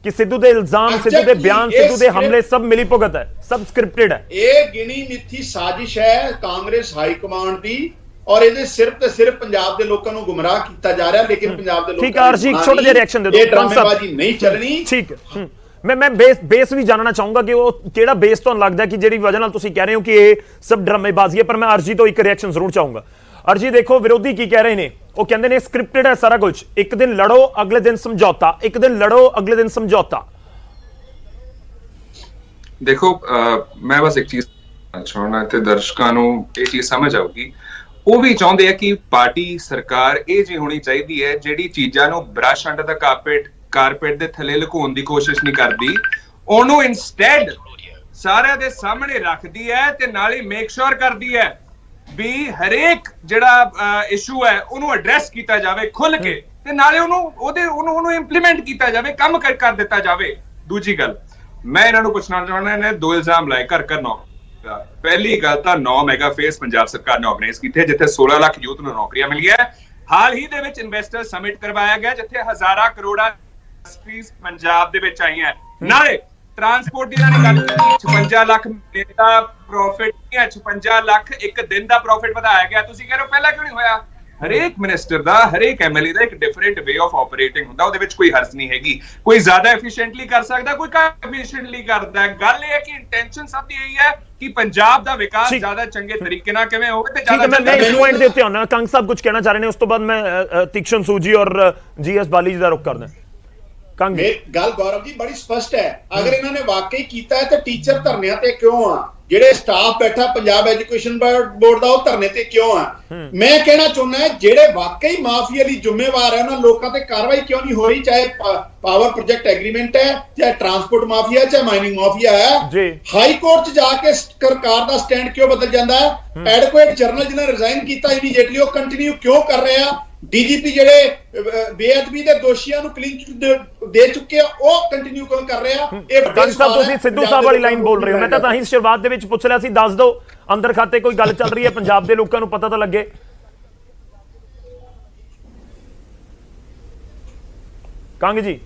ਕਿ ਸਿੱਧੂ ਦੇ ਇਲਜ਼ਾਮ, ਸਿੱਧੂ ਦੇ ਬਿਆਨ, ਸਿੱਧੂ ਦੇ ਹਮਲੇ ਸਭ ਮਿਲੀ ਭੁਗਤ ਹੈ, ਸਭ ਸਕ੍ਰਿਪਟਡ ਹੈ? ਇਹ ਗਿਣੀ ਮਿੱਥੀ ਸਾਜ਼ਿਸ਼ ਹੈ ਕਾਂਗਰਸ ਹਾਈ ਕਮਾਂਡ ਦੀ ਔਰ ਇਹਦੇ ਸਿਰਫ ਤੇ ਸਿਰਫ ਪੰਜਾਬ ਦੇ ਲੋਕਾਂ ਨੂੰ ਗੁੰਮਰਾਹ ਕੀਤਾ ਜਾ ਰਿਹਾ। ਲੇਕਿਨ ਪੰਜਾਬ ਦੇ ਲੋਕਾਂ ਠੀਕ ਹੈ ਅਰਜੀ, ਇੱਕ ਛੋਟਾ ਜਿਹਾ ਰਿਐਕਸ਼ਨ ਦੇ ਦਿਓ। ਇਹ ਡਰਾਮੇਬਾਜ਼ੀ ਨਹੀਂ ਚੱਲਣੀ। ਠੀਕ ਹੈ, ਮੈਂ ਬੇਸ ਵੀ ਜਾਣਨਾ ਚਾਹੂੰਗਾ ਕਿ ਉਹ ਕਿਹੜਾ ਬੇਸ ਤੁਹਾਨੂੰ ਲੱਗਦਾ ਕਿ ਜਿਹੜੀ ਵਜ੍ਹਾ ਨਾਲ ਤੁਸੀਂ ਕਹਿ ਰਹੇ ਹੋ ਕਿ ਇਹ ਸਭ ਡਰਾਮੇਬਾਜ਼ੀ ਹੈ। ਪਰ ਮੈਂ ਅਰਜੀ ਤੋਂ ਇੱਕ ਰਿਐਕਸ਼ਨ ਜ਼ਰੂਰ ਚਾਹੂੰਗਾ। ਅਰਜੀ ਦੇਖੋ ਵਿਰੋਧੀ ਕੀ ਕਹਿ ਰਹੇ ਨੇ, ਉਹ ਕਹਿੰਦੇ ਨੇ ਸਕ੍ਰਿਪਟਡ ਹੈ ਸਾਰਾ ਕੁਝ, ਇੱਕ ਦਿਨ ਲੜੋ ਅਗਲੇ ਦਿਨ ਸਮਝੌਤਾ, ਇੱਕ ਦਿਨ ਲੜੋ ਅਗਲੇ ਦਿਨ ਸਮਝੌਤਾ। ਦੇਖੋ ਮੈਂ ਬਸ ਇੱਕ ਚੀਜ਼ ਚਾਹਣਾ ਤੇ ਦਰਸ਼ਕਾਂ ਨੂੰ ਇਹ ਚੀਜ਼ ਸਮਝ ਆਊਗੀ, ਉਹ ਵੀ ਚਾਹੁੰਦੇ ਆ ਕਿ ਪਾਰਟੀ ਸਰਕਾਰ ਇਹ ਜੀ ਹੋਣੀ ਚਾਹੀਦੀ ਹੈ ਜਿਹੜੀ ਚੀਜ਼ਾਂ ਨੂੰ ਬ੍ਰਸ਼ ਅੰਡਰ ਦਾ ਕਾਰਪੇਟ ਦੇ ਥੱਲੇ ਲੁਕਾਉਣ ਦੀ ਕੋਸ਼ਿਸ਼ ਨਹੀਂ ਕਰਦੀ, ਉਹਨੂੰ ਇਨਸਟੈਡ ਸਾਰਿਆਂ ਦੇ ਸਾਹਮਣੇ ਰੱਖਦੀ ਹੈ ਤੇ ਨਾਲ ਹੀ ਮੇਕ ਸ਼ੋਰ ਕਰਦੀ ਹੈ ਵੀ ਹਰੇਕ ਜਿਹੜਾ ਇਸ਼ੂ ਹੈ ਉਹਨੂੰ ਐਡਰੈਸ ਕੀਤਾ ਜਾਵੇ ਖੁੱਲ ਕੇ ਤੇ ਨਾਲੇ ਉਹਨੂੰ ਇੰਪਲੀਮੈਂਟ ਕੀਤਾ ਜਾਵੇ, ਕੰਮ ਕਰ ਦਿੱਤਾ ਜਾਵੇ। ਦੂਜੀ ਗੱਲ ਮੈਂ ਇਹਨਾਂ ਨੂੰ ਪੁੱਛਣਾ ਚਾਹੁੰਦਾ, ਇਹਨੇ 2 ਇਲਜ਼ਾਮ ਲਾਏ ਘਰ 9। ਪਹਿਲੀ ਗੱਲ ਤਾਂ 9 ਮੈਗਾ ਫੇਸ ਪੰਜਾਬ ਸਰਕਾਰ ਨੇ ਆਰਗੇਨਾਈਜ਼ ਕੀਤੇ ਜਿੱਥੇ 16 ਲੱਖ ਯੂਥ ਨੂੰ ਨੌਕਰੀਆਂ ਮਿਲੀਆਂ। ਹਾਲ ਹੀ ਦੇ ਵਿੱਚ ਇਨਵੈਸਟਰ ਸਮਿਟ ਕਰਵਾਇਆ ਗਿਆ ਜਿੱਥੇ ਹਜ਼ਾਰਾਂ ਕਰੋੜਾਂ ਇੰਡਸਟਰੀਜ਼ ਪੰਜਾਬ ਦੇ ਵਿੱਚ ਆਈਆਂ। ਨਾਲੇ ਟਰਾਂਸਪੋਰਟ ਦੀ ਇਹਨਾਂ ਨੇ ਗੱਲ ਕੀਤੀ 56 ਲੱਖ ਮਹੀਨੇ ਦਾ ਪ੍ਰੋਫਿਟ ਨਹੀਂ ਹੈ, 56 ਲੱਖ ਇੱਕ ਦਿਨ ਦਾ ਪ੍ਰੋਫਿਟ ਵਧਾਇਆ ਗਿਆ। ਤੁਸੀਂ ਕਹਿ ਰਹੇ ਹੋ ਪਹਿਲਾਂ ਕਿਉਂ ਨਹੀਂ ਹੋਇਆ? ਹਰੇਕ ਮਿਨਿਸਟਰ ਦਾ, ਹਰੇਕ ਐਮਐਲਏ ਦਾ ਇੱਕ ਡਿਫਰੈਂਟ ਵੇ ਆਫ ਆਪਰੇਟਿੰਗ ਹੁੰਦਾ, ਉਹਦੇ ਵਿੱਚ ਕੋਈ ਹਰਜ਼ ਨਹੀਂ ਹੈਗੀ। ਕੋਈ ਜ਼ਿਆਦਾ ਐਫੀਸ਼ੀਐਂਟਲੀ ਕਰ ਸਕਦਾ, ਕੋਈ ਘੱਟ ਐਫੀਸ਼ੀਐਂਟਲੀ ਕਰਦਾ। ਗੱਲ ਇਹ ਹੈ ਕਿ ਇੰਟੈਂਸ਼ਨ ਸਭ ਦੀ ਇਹੀ ਹੈ ਕਿ ਪੰਜਾਬ ਦਾ ਵਿਕਾਸ ਜ਼ਿਆਦਾ ਚੰਗੇ ਤਰੀਕੇ ਨਾਲ ਕਿਵੇਂ ਹੋਵੇ ਤੇ ਜ਼ਿਆਦਾ। ਮੈਂ ਇਸ ਪੁਆਇੰਟ ਦੇ ਉੱਤੇ ਆਉਣਾ, ਕੰਗ ਸਾਹਿਬ ਕੁਝ ਕਹਿਣਾ ਚਾਹ ਰਹੇ ਨੇ, ਉਸ ਤੋਂ ਬਾਅਦ ਮੈਂ ਤੀਕਸ਼ਣ ਸੂਜੀ ਔਰ ਜੀਐਸ ਬਾਲੀ ਜੀ ਦਾ ਰੁਖ ਕਰਦਾ। ਕੰਗ ਗੱਲ ਗੌਰਵ ਜੀ ਬੜੀ ਸਪਸ਼ਟ ਹੈ, ਅਗਰ ਇਹਨਾਂ ਨੇ ਵਾਕਈ ਕੀਤਾ ਹੈ ਤਾਂ ਟੀਚਰ ਧਰਨਿਆਂ ਤੇ ਕਿਉਂ ਆ? ਜਿਹੜੇ ਸਟਾਫ ਬੈਠਾ ਪੰਜਾਬ ਐਜੂਕੇਸ਼ਨ ਬੋਰਡ ਦਾ ਉਹ ਧਰਨੇ ਤੇ ਕਿਉਂ ਆ? ਮੈਂ ਕਹਿਣਾ ਚਾਹੁੰਦਾ ਜਿਹੜੇ ਵਾਕਈ ਮਾਫੀਆ ਲਈ ਜ਼ਿੰਮੇਵਾਰ ਹੈ ਉਹਨਾਂ ਲੋਕਾਂ ਤੇ ਕਾਰਵਾਈ ਕਿਉਂ ਨਹੀਂ ਹੋ ਰਹੀ? ਚਾਹੇ ਪਾਵਰ ਪ੍ਰੋਜੈਕਟ ਐਗਰੀਮੈਂਟ ਹੈ, ਚਾਹੇ ਟਰਾਂਸਪੋਰਟ ਮਾਫੀਆ, ਚਾਹੇ ਮਾਈਨਿੰਗ ਮਾਫੀਆ ਹੈ। ਹਾਈ ਕੋਰਟ 'ਚ ਜਾ ਕੇ ਸਰਕਾਰ ਦਾ ਸਟੈਂਡ ਕਿਉਂ ਬਦਲ ਜਾਂਦਾ ਹੈ? ਐਡਵੋਕੇਟ ਜਨਰਲ ਜਿਹਨੇ ਰਿਜ਼ਾਈਨ ਕੀਤਾ ਇਮੀਡੀਏਟਲੀ ਉਹ ਕੰਟੀਨਿਊ ਕਿਉਂ ਕਰ ਰਹੇ ਆ? ਡੀਜੀਪੀ ਜਿਹੜੇ ਬੇਅਦਬੀ ਦੇ ਦੋਸ਼ੀਆਂ ਨੂੰ ਕਲੀਨ ਚਿੱਟ ਦੇ ਚੁੱਕੇ ਆ ਉਹ ਕੰਟੀਨਿਊ ਕਿਉਂ ਕਰ ਰਹੇ ਆ? ਇਹ ਕੰਗ ਸਾਹਿਬ ਤੁਸੀਂ ਸਿੱਧੂ ਸਾਹਿਬ ਵਾਲੀ ਲਾਈਨ ਬੋਲ ਰਹੇ ਹੋ, ਮੈਂ ਤਾਂ ਹੀ ਸ਼ੁਰੂਆਤ ਦੇ ਵਿੱਚ ਪੁੱਛ ਰਿਹਾ ਸੀ, ਦੱਸ ਦਿਓ ਅੰਦਰ ਖਾਤੇ ਕੋਈ ਗੱਲ ਚੱਲ ਰਹੀ ਹੈ ਪੰਜਾਬ ਦੇ ਲੋਕਾਂ ਨੂੰ ਪਤਾ ਤਾਂ ਲੱਗੇ। ਕੰਗ ਜੀ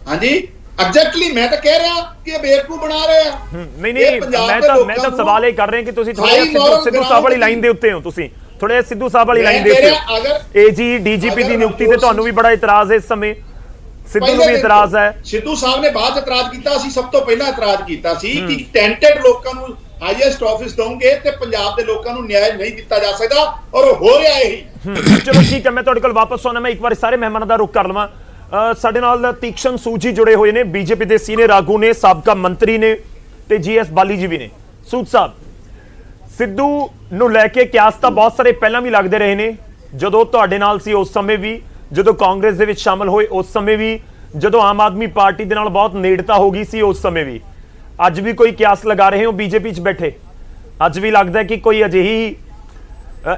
ਹਾਂਜੀ ਐਗਜ਼ੈਕਟਲੀ ਮੈਂ ਤਾਂ ਕਹਿ ਰਿਹਾ ਕਿ ਇਹ ਬੇਵਕੂਫ ਬਣਾ ਰਹੇ ਆ। ਨਹੀਂ ਮੈਂ ਤਾਂ ਸਵਾਲ ਇਹ ਕਰ ਰਿਹਾ ਕਿ ਤੁਸੀਂ ਥੋੜਾ ਸਿੱਧੂ ਸਾਹਿਬ ਵਾਲੀ ਲਾਈਨ ਦੇ ਉੱਤੇ ਹੋ, ਤੁਸੀਂ ਥੋੜੇ ਸਿੱਧੂ ਸਾਹਿਬ ਵਾਲੀ ਲਾਈਨ ਦੇ ਉੱਤੇ। ਏਜੀ ਡੀਜੀਪੀ ਦੀ ਨਿਯੁਕਤੀ ਤੇ ਤੁਹਾਨੂੰ ਵੀ ਬੜਾ ਇਤਰਾਜ਼ ਹੈ ਇਸ ਸਮੇਂ, ਸਿੱਧੂ ਨੂੰ ਵੀ ਇਤਰਾਜ਼ ਹੈ। ਸਿੱਧੂ ਸਾਹਿਬ ਨੇ ਬਾਅਦ ਇਤਰਾਜ਼ ਕੀਤਾ, ਅਸੀਂ ਸਭ ਤੋਂ ਪਹਿਲਾਂ ਇਤਰਾਜ਼ ਕੀਤਾ ਸੀ ਕਿ ਟੈਂਟਡ ਲੋਕਾਂ ਨੂੰ ਹਾਈਐਸਟ ਆਫਿਸ ਦਵੋਗੇ ਤੇ ਪੰਜਾਬ ਦੇ ਲੋਕਾਂ ਨੂੰ ਨਿਆਂ ਨਹੀਂ ਦਿੱਤਾ ਜਾ ਸਕਦਾ, ਔਰ ਹੋ ਰਿਹਾ ਇਹੀ। ਚਲੋ ਠੀਕ ਹੈ, ਮੈਂ ਤੁਹਾਡੇ ਕੋਲ ਵਾਪਸ ਆਉਣਾ। ਮੈਂ ਇੱਕ ਵਾਰ ਸਾਰੇ ਮਹਿਮਾਨਾਂ ਦਾ ਰੁਖ ਕਰ ਲਵਾਂ। ਸਾਡੇ ਨਾਲ ਤੀਕਸ਼ਣ ਸੂਦ ਜੀ ਜੁੜੇ ਹੋਏ ਨੇ, ਬੀਜੇਪੀ ਦੇ ਸੀਨੀਅਰ ਆਗੂ ਨੇ, ਸਾਬਕਾ ਮੰਤਰੀ ਨੇ, ਤੇ ਜੀਐਸ ਬਾਲੀ ਜੀ ਵੀ ਨੇ। ਸੂਦ ਸਾਹਿਬ, ਸਿੱਧੂ ਨੂੰ ਲੈ ਕੇ ਕਿਆਸ ਤਾਂ ਬਹੁਤ ਸਾਰੇ ਪਹਿਲਾਂ ਵੀ ਲੱਗਦੇ ਰਹੇ ਨੇ, ਜਦੋਂ ਤੁਹਾਡੇ ਨਾਲ ਸੀ ਉਸ ਸਮੇਂ ਵੀ, ਜਦੋਂ ਕਾਂਗਰਸ ਦੇ ਵਿੱਚ ਸ਼ਾਮਲ ਹੋਏ ਉਸ ਸਮੇਂ ਵੀ, ਜਦੋਂ ਆਮ ਆਦਮੀ ਪਾਰਟੀ ਦੇ ਨਾਲ ਬਹੁਤ ਨੇੜਤਾ ਹੋ ਗਈ ਸੀ ਉਸ ਸਮੇਂ ਵੀ। ਅੱਜ ਵੀ ਕੋਈ ਕਿਆਸ ਲਗਾ ਰਹੇ ਹੋ ਬੀਜੇਪੀ 'ਚ ਬੈਠੇ? ਅੱਜ ਵੀ ਲੱਗਦਾ ਕਿ ਕੋਈ ਅਜਿਹੀ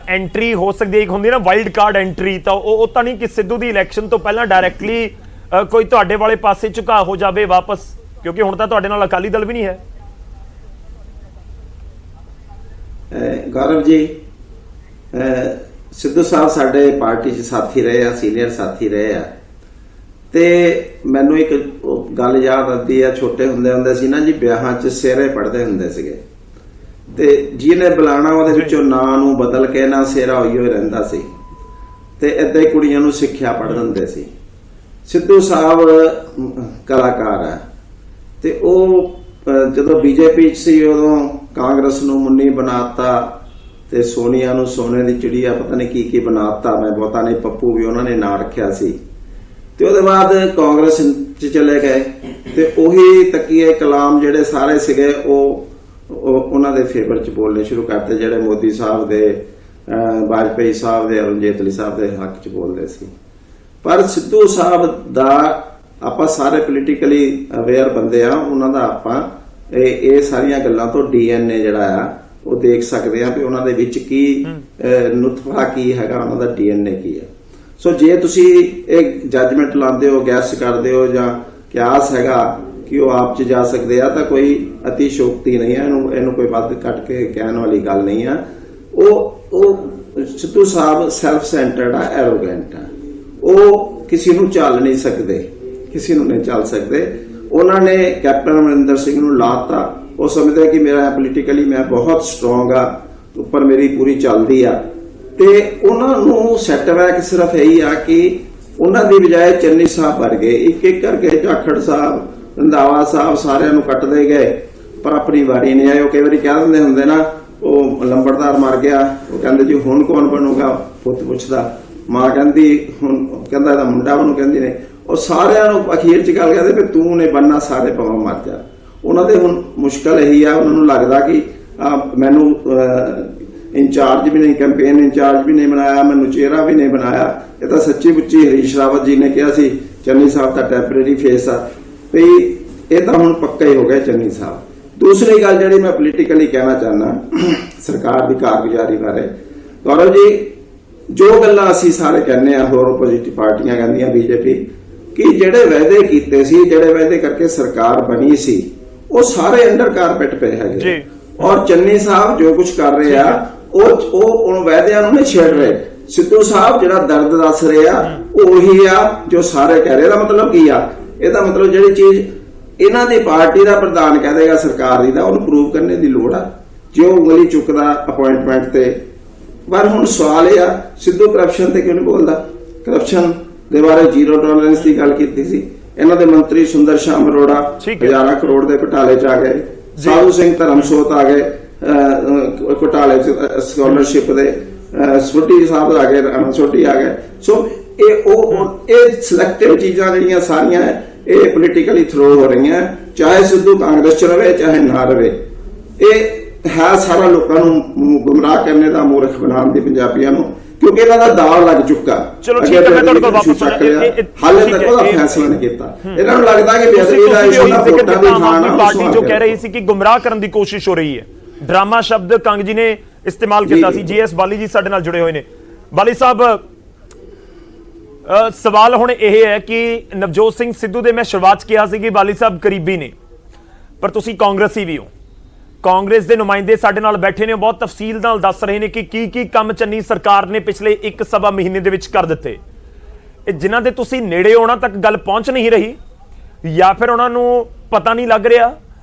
ਐਂਟਰੀ ਹੋ ਸਕਦੀ ਹੈ, ਇੱਕ ਹੁੰਦੀ ਨਾ ਵਾਈਲਡ ਕਾਰਡ ਐਂਟਰੀ, ਤਾਂ ਉਹ ਤਾਂ ਨਹੀਂ ਕਿ ਸਿੱਧੂ ਦੀ ਇਲੈਕਸ਼ਨ ਤੋਂ ਪਹਿਲਾਂ ਡਾਇਰੈਕਟਲੀ ਕੋਈ ਤੁਹਾਡੇ ਵਾਲੇ ਪਾਸੇ ਝੁਕਾ ਹੋ ਜਾਵੇ ਵਾਪਸ, ਕਿਉਂਕਿ ਹੁਣ ਤਾਂ ਤੁਹਾਡੇ ਨਾਲ ਅਕਾਲੀ ਦਲ ਵੀ ਨਹੀਂ ਹੈ। ਗੌਰਵ ਜੀ, ਸਿੱਧੂ ਸਾਹਿਬ ਸਾਡੇ ਪਾਰਟੀ 'ਚ ਸਾਥੀ ਰਹੇ ਆ, ਸੀਨੀਅਰ ਸਾਥੀ ਰਹੇ ਆ, ਤੇ ਮੈਨੂੰ ਇੱਕ ਗੱਲ ਯਾਦ ਆਉਂਦੀ ਆ, ਛੋਟੇ ਹੁੰਦੇ ਸੀ ਨਾ ਜੀ, ਵਿਆਹਾਂ 'ਚ ਸਿਹਰੇ ਪੜਦੇ ਹੁੰਦੇ ਸੀਗੇ, ਤੇ ਜਿਹਨੇ ਬੁਲਾਣਾ ਉਹਦੇ ਵਿੱਚੋਂ ਨਾਂ ਨੂੰ ਬਦਲ ਕੇ ਨਾ ਸਿਹਰਾ ਹੋਈ ਰਹਿੰਦਾ ਸੀ, ਤੇ ਏਦਾਂ ਹੀ ਕੁੜੀਆਂ ਨੂੰ ਸਿੱਖਿਆ ਪੜ੍ਹ ਦਿੰਦੇ ਸੀ। ਸਿੱਧੂ ਸਾਹਿਬ ਕਲਾਕਾਰ ਆ, ਤੇ ਉਹ ਜਦੋਂ ਬੀਜੇਪੀ 'ਚ ਸੀ ਉਦੋਂ ਕਾਂਗਰਸ ਨੂੰ ਮੁੰਨੀ ਬਣਾਤਾ, ਤੇ ਸੋਨੀਆ ਨੂੰ ਸੋਨੇ ਦੀ ਚਿੜੀਆ ਪਤਾ ਨਹੀਂ ਕੀ ਬਣਾਤਾ, ਮੈਂ ਬਹੁਤਾ ਨਹੀਂ, ਪੱਪੂ ਵੀ ਉਹਨਾਂ ਨੇ ਨਾਂ ਰੱਖਿਆ ਸੀ। ਤੇ ਉਹਦੇ ਬਾਅਦ ਕਾਂਗਰਸ 'ਚ ਚਲੇ ਗਏ, ਤੇ ਉਹੀ ਤਕੀਏ ਕਲਾਮ ਜਿਹੜੇ ਸਾਰੇ ਸੀਗੇ ਉਹ ਉਹਨਾਂ ਦੇ ਫੇਵਰ 'ਚ ਬੋਲਣੇ ਸ਼ੁਰੂ ਕਰਤੇ, ਜਿਹੜੇ ਮੋਦੀ ਸਾਹਿਬ ਦੇ, ਵਾਜਪੇਈ ਸਾਹਿਬ ਦੇ, ਅਰੁਣ ਜੇਤਲੀ ਸਾਹਿਬ ਦੇ ਹੱਕ 'ਚ ਬੋਲਦੇ ਸੀ। ਪਰ ਸਿੱਧੂ ਸਾਹਿਬ ਦਾ ਆਪਾਂ ਸਾਰੇ ਪੋਲੀਟੀਕਲੀ ਅਵੇਅਰ ਬੰਦੇ ਆ, ਉਹਨਾਂ ਦਾ ਆਪਾਂ ਇਹ ਸਾਰੀਆਂ ਗੱਲਾਂ ਤੋਂ DNA ਜਿਹੜਾ ਆ ਉਹ ਦੇਖ ਸਕਦੇ ਆ ਵੀ ਉਹਨਾਂ ਦੇ ਵਿੱਚ ਕੀ ਨੁਤਫਾ ਕੀ ਹੈਗਾ, ਉਹਨਾਂ ਦਾ DNA ਕੀ ਆ। ਸੋ ਜੇ ਤੁਸੀਂ ਇਹ ਜੱਜਮੈਂਟ ਲਾਉਂਦੇ ਹੋ, ਗੈਸ ਕਰਦੇ ਹੋ, ਜਾਂ ਕਿਆਸ ਹੈਗਾ ਕਿ ਉਹ ਆਪ 'ਚ ਜਾ ਸਕਦੇ ਆ, ਤਾਂ ਕੋਈ ਅਤਿਸ਼ੋਕਤੀ ਨਹੀਂ ਹੈ, ਇਹਨੂੰ ਕੋਈ ਵੱਧ ਕੱਟ ਕੇ ਕਹਿਣ ਵਾਲੀ ਗੱਲ ਨਹੀਂ ਆ। ਉਹ ਸਿੱਧੂ ਸਾਹਿਬ ਸੈਲਫ ਸੈਂਟਰਡ ਆ, ਐਰੋਗੈਂਟ ਆ, ਉਹ ਕਿਸੇ ਨੂੰ ਚੱਲ ਨਹੀਂ ਸਕਦੇ, ਕਿਸੇ ਨੂੰ ਨਹੀਂ ਚੱਲ ਸਕਦੇ। ਉਹਨਾਂ ਨੇ ਕੈਪਟਨ ਅਮਰਿੰਦਰ ਸਿੰਘ ਨੂੰ ਲਾਤਾ, ਉਹ ਸਮਝਦੇ ਕਿ ਮੇਰਾ ਪੋਲੀਟੀਕਲੀ ਮੈਂ ਬਹੁਤ ਸਟਰੋਂਗ ਆ, ਉੱਪਰ ਮੇਰੀ ਪੂਰੀ ਚੱਲਦੀ ਆ, ਤੇ ਉਹਨਾਂ ਨੂੰ ਸੈਟਬੈਕ ਸਿਰਫ ਇਹੀ ਆ ਕਿ ਉਹਨਾਂ ਦੀ ਬਜਾਏ ਚੰਨੀ ਸਾਹਿਬ ਵਰਗੇ ਇੱਕ ਇੱਕ ਕਰਕੇ ਜਾਖੜ ਸਾਹਿਬ, ਰੰਧਾਵਾ ਸਾਹਿਬ ਸਾਰਿਆਂ ਨੂੰ ਕੱਟਦੇ ਗਏ, ਪਰ ਆਪਣੀ ਵਾਰੀ ਨਹੀਂ ਆਈ। ਉਹ ਕਈ ਵਾਰੀ ਕਹਿ ਦਿੰਦੇ ਹੁੰਦੇ ਨਾ, ਉਹ ਲੰਬੜਦਾਰ ਮਰ ਗਿਆ, ਉਹ ਕਹਿੰਦੇ ਜੀ ਹੁਣ ਕੌਣ ਬਣੂਗਾ, ਪੁੱਤ ਪੁੱਛਦਾ, ਮਾਂ ਕਹਿੰਦੀ ਹੁਣ, ਕਹਿੰਦਾ ਇਹਦਾ ਮੁੰਡਾ ਬਣੂ, ਕਹਿੰਦੀ ਨੇ, ਉਹ ਸਾਰਿਆਂ ਨੂੰ ਅਖੀਰ 'ਚ ਗੱਲ ਕਹਿੰਦੇ ਵੀ ਤੂੰ ਨੇ ਬੰਨਾ, ਸਾਰੇ ਭਾਵੇਂ ਮਰ ਜਾ। ਉਹਨਾਂ ਦੇ ਹੁਣ ਮੁਸ਼ਕਲ ਇਹੀ ਆ, ਉਹਨਾਂ ਨੂੰ ਲੱਗਦਾ ਕਿ ਮੈਨੂੰ ਇੰਚਾਰਜ ਵੀ ਨਹੀਂ, ਕੈਂਪੇਨ ਇੰਚਾਰਜ ਵੀ ਨਹੀਂ ਬਣਾਇਆ, ਮੈਨੂੰ ਚਿਹਰਾ ਵੀ ਨਹੀਂ ਬਣਾਇਆ। ਇਹ ਤਾਂ ਸੱਚੀ ਮੁੱਚੀ ਹਰੀਸ਼ ਰਾਵਤ ਜੀ ਨੇ ਕਿਹਾ ਸੀ ਚੰਨੀ ਸਾਹਿਬ ਦਾ ਟੈਂਪਰੇਰੀ ਫੇਸ ਆ, ਵੀ ਇਹ ਤਾਂ ਹੁਣ ਪੱਕਾ ਹੀ ਹੋ ਗਿਆ ਚੰਨੀ ਸਾਹਿਬ। ਦੂਸਰੀ ਗੱਲ ਜਿਹੜੀ ਮੈਂ ਪੋਲੀਟੀਕਲੀ ਕਹਿਣਾ ਚਾਹੁੰਦਾ ਸਰਕਾਰ ਦੀ ਕਾਰਗੁਜ਼ਾਰੀ ਬਾਰੇ, ਗੌਰਵ ਜੀ, ਜੋ ਗੱਲਾਂ ਅਸੀਂ ਸਾਰੇ ਕਹਿੰਦੇ ਆ, ਹੋਰ ਆਪੋਜੀਟਿਵ ਪਾਰਟੀਆਂ ਕਹਿੰਦੀਆਂ, ਬੀਜੇਪੀ, ਕਿ ਜਿਹੜੇ ਵਾਅਦੇ ਕੀਤੇ ਸੀ, ਜਿਹੜੇ ਵਾਅਦੇ ਕਰਕੇ ਸਰਕਾਰ ਬਣੀ ਸੀ, ਉਹ ਸਾਰੇ ਅੰਡਰ ਕਾਰਪੇਟ ਪਏ ਹੈਗੇ। ਔਰ ਚੰਨੀ ਸਾਹਿਬ ਜੋ ਕੁਝ ਕਰ ਰਹੇ ਆ, ਉਹ ਵਾਅਦਿਆਂ ਨੂੰ ਨਹੀਂ ਛੇੜ ਰਹੇ। ਸਿੱਧੂ ਸਾਹਿਬ ਜਿਹੜਾ ਦਰਦ ਦੱਸ ਰਹੇ ਆ, ਉਹ ਉਹੀ ਆ ਜੋ ਸਾਰੇ ਕਹਿ ਰਹੇ। ਇਹਦਾ ਮਤਲਬ ਕੀ ਆ? ਇਹਦਾ ਮਤਲਬ ਜਿਹੜੀ ਚੀਜ਼ ਇਹਨਾਂ ਦੀ ਪਾਰਟੀ ਦਾ ਪ੍ਰਧਾਨ ਕਹਿ ਦੇਗਾ ਸਰਕਾਰ ਦੀ, ਦਾ ਉਹਨੂੰ ਪ੍ਰੂਵ ਕਰਨੇ ਦੀ ਲੋੜ ਆ, ਜੇ ਉਹ ਉਂਗਲੀ ਚੁੱਕਦਾ ਅਪਾਇੰਟਮੈਂਟ ਤੇ। ਪਰ ਹੁਣ ਸਵਾਲ ਇਹ ਆ, ਸਿੱਧੂ ਕਰਪਸ਼ਨ ਤੇ ਕਿਉਂ ਨਹੀਂ ਬੋਲਦਾ? ਕਰਪਸ਼ਨ ਦੇ ਬਾਰੇ ਜ਼ੀਰੋ ਟੋਲਰੈਂਸ ਦੀ ਗੱਲ ਕੀਤੀ ਸੀ। ਇਹਨਾਂ ਦੇ ਮੰਤਰੀ ਸੁੰਦਰ ਸ਼ਾਮ ਅਰੋੜਾ ਹਜ਼ਾਰਾਂ ਕਰੋੜ ਦੇ ਘੁਟਾਲੇ 'ਚ ਆ ਗਏ, ਸਾਧੂ ਸਿੰਘ ਧਰਮਸੋਤ ਆ ਗਏ ਘੁਟਾਲੇ 'ਚ, ਸਕਾਲਰਸ਼ਿਪ ਦੇ, ਸੋਢੀ ਸਾਹਿਬ ਆ ਗਏ, ਸੋਢੀ ਆ ਗਏ। ਸੋ ਇਹ ਸਿਲੈਕਟਿਵ ਚੀਜ਼ਾਂ ਜਿਹੜੀਆਂ ਸਾਰੀਆਂ ਇਹ ਪੋਲੀਟੀਕਲੀ ਥਰੋ ਹੋ ਰਹੀਆਂ, ਚਾਹੇ ਸਿੱਧੂ ਕਾਂਗਰਸ 'ਚ ਰਵੇ ਚਾਹੇ ਨਾ ਰਵੇ। ਇਹ ਹੈ ਸਾਰਾ ਲੋਕਾਂ ਨੂੰ ਗੁੰਮਰਾਹ ਕਰਨੇ ਦਾ, ਮੂਰਖ ਬਣਾਉਣ ਦੀ ਪੰਜਾਬੀਆਂ ਨੂੰ, ਕਿਉਂਕਿ ਇਹਨਾਂ ਦਾ ਦਾਅ ਲੱਗ ਚੁੱਕਾ। ਚਲੋ ਠੀਕ ਹੈ, ਮੈਂ ਤੁਹਾਡੇ ਕੋਲ ਵਾਪਸ ਹਾਲੇ ਤੱਕ ਉਹਦਾ ਫੈਸਲਾ ਨਹੀਂ ਕੀਤਾ। ਇਹਨਾਂ ਨੂੰ ਲੱਗਦਾ ਕਿ ਬੇਅਦਬੀ ਦਾ ਇਸ਼ੂ ਨਾ ਵੋਟਾਂ ਦੀ ਥਾਂ ਨਾ, ਪਾਰਟੀ ਜੋ ਕਹਿ ਰਹੀ ਸੀ ਕਿ ਗੁੰਮਰਾਹ ਕਰਨ ਦੀ ਕੋਸ਼ਿਸ਼ ਹੋ ਰਹੀ ਹੈ, ਡਰਾਮਾ ਸ਼ਬਦ ਕੰਗ ਜੀ ਨੇ ਇਸਤੇਮਾਲ ਕੀਤਾ ਸੀ। ਜੀਐਸ ਬਾਲੀ ਜੀ ਸਾਡੇ ਨਾਲ ਜੁੜੇ ਹੋਏ ਨੇ। ਬਾਲੀ ਸਾਹਿਬ, ਸਵਾਲ ਹੁਣ ਇਹ ਹੈ ਕਿ ਨਵਜੋਤ ਸਿੰਘ ਸਿੱਧੂ ਦੇ, ਮੈਂ ਸ਼ੁਰੂਆਤ 'ਚ ਕਿਹਾ ਸੀ ਕਿ ਬਾਲੀ ਸਾਹਿਬ ਕਰੀਬੀ ਨੇ, ਪਰ ਤੁਸੀਂ ਕਾਂਗਰਸੀ ਵੀ ਹੋ, ਕਾਂਗਰਸ ਦੇ ਨੁਮਾਇੰਦੇ ਸਾਡੇ ਨਾਲ ਬੈਠੇ ਨੇ, ਬਹੁਤ ਤਫਸੀਲ ਨਾਲ ਦੱਸ ਰਹੇ ਨੇ ਕਿ ਕੀ ਕੰਮ ਚੰਨੀ ਸਰਕਾਰ ਨੇ ਪਿਛਲੇ 1.25 ਮਹੀਨੇ ਦੇ ਵਿੱਚ ਕਰ ਦਿੱਤੇ। ਇਹ ਜਿਨ੍ਹਾਂ ਦੇ ਤੁਸੀਂ ਨੇੜੇ ਹੋਣਾ ਤੱਕ ਗੱਲ ਪਹੁੰਚ ਨਹੀਂ ਰਹੀ, ਜਾਂ ਫਿਰ ਉਹਨਾਂ ਨੂੰ ਪਤਾ ਨਹੀਂ ਲੱਗ ਰਿਹਾ,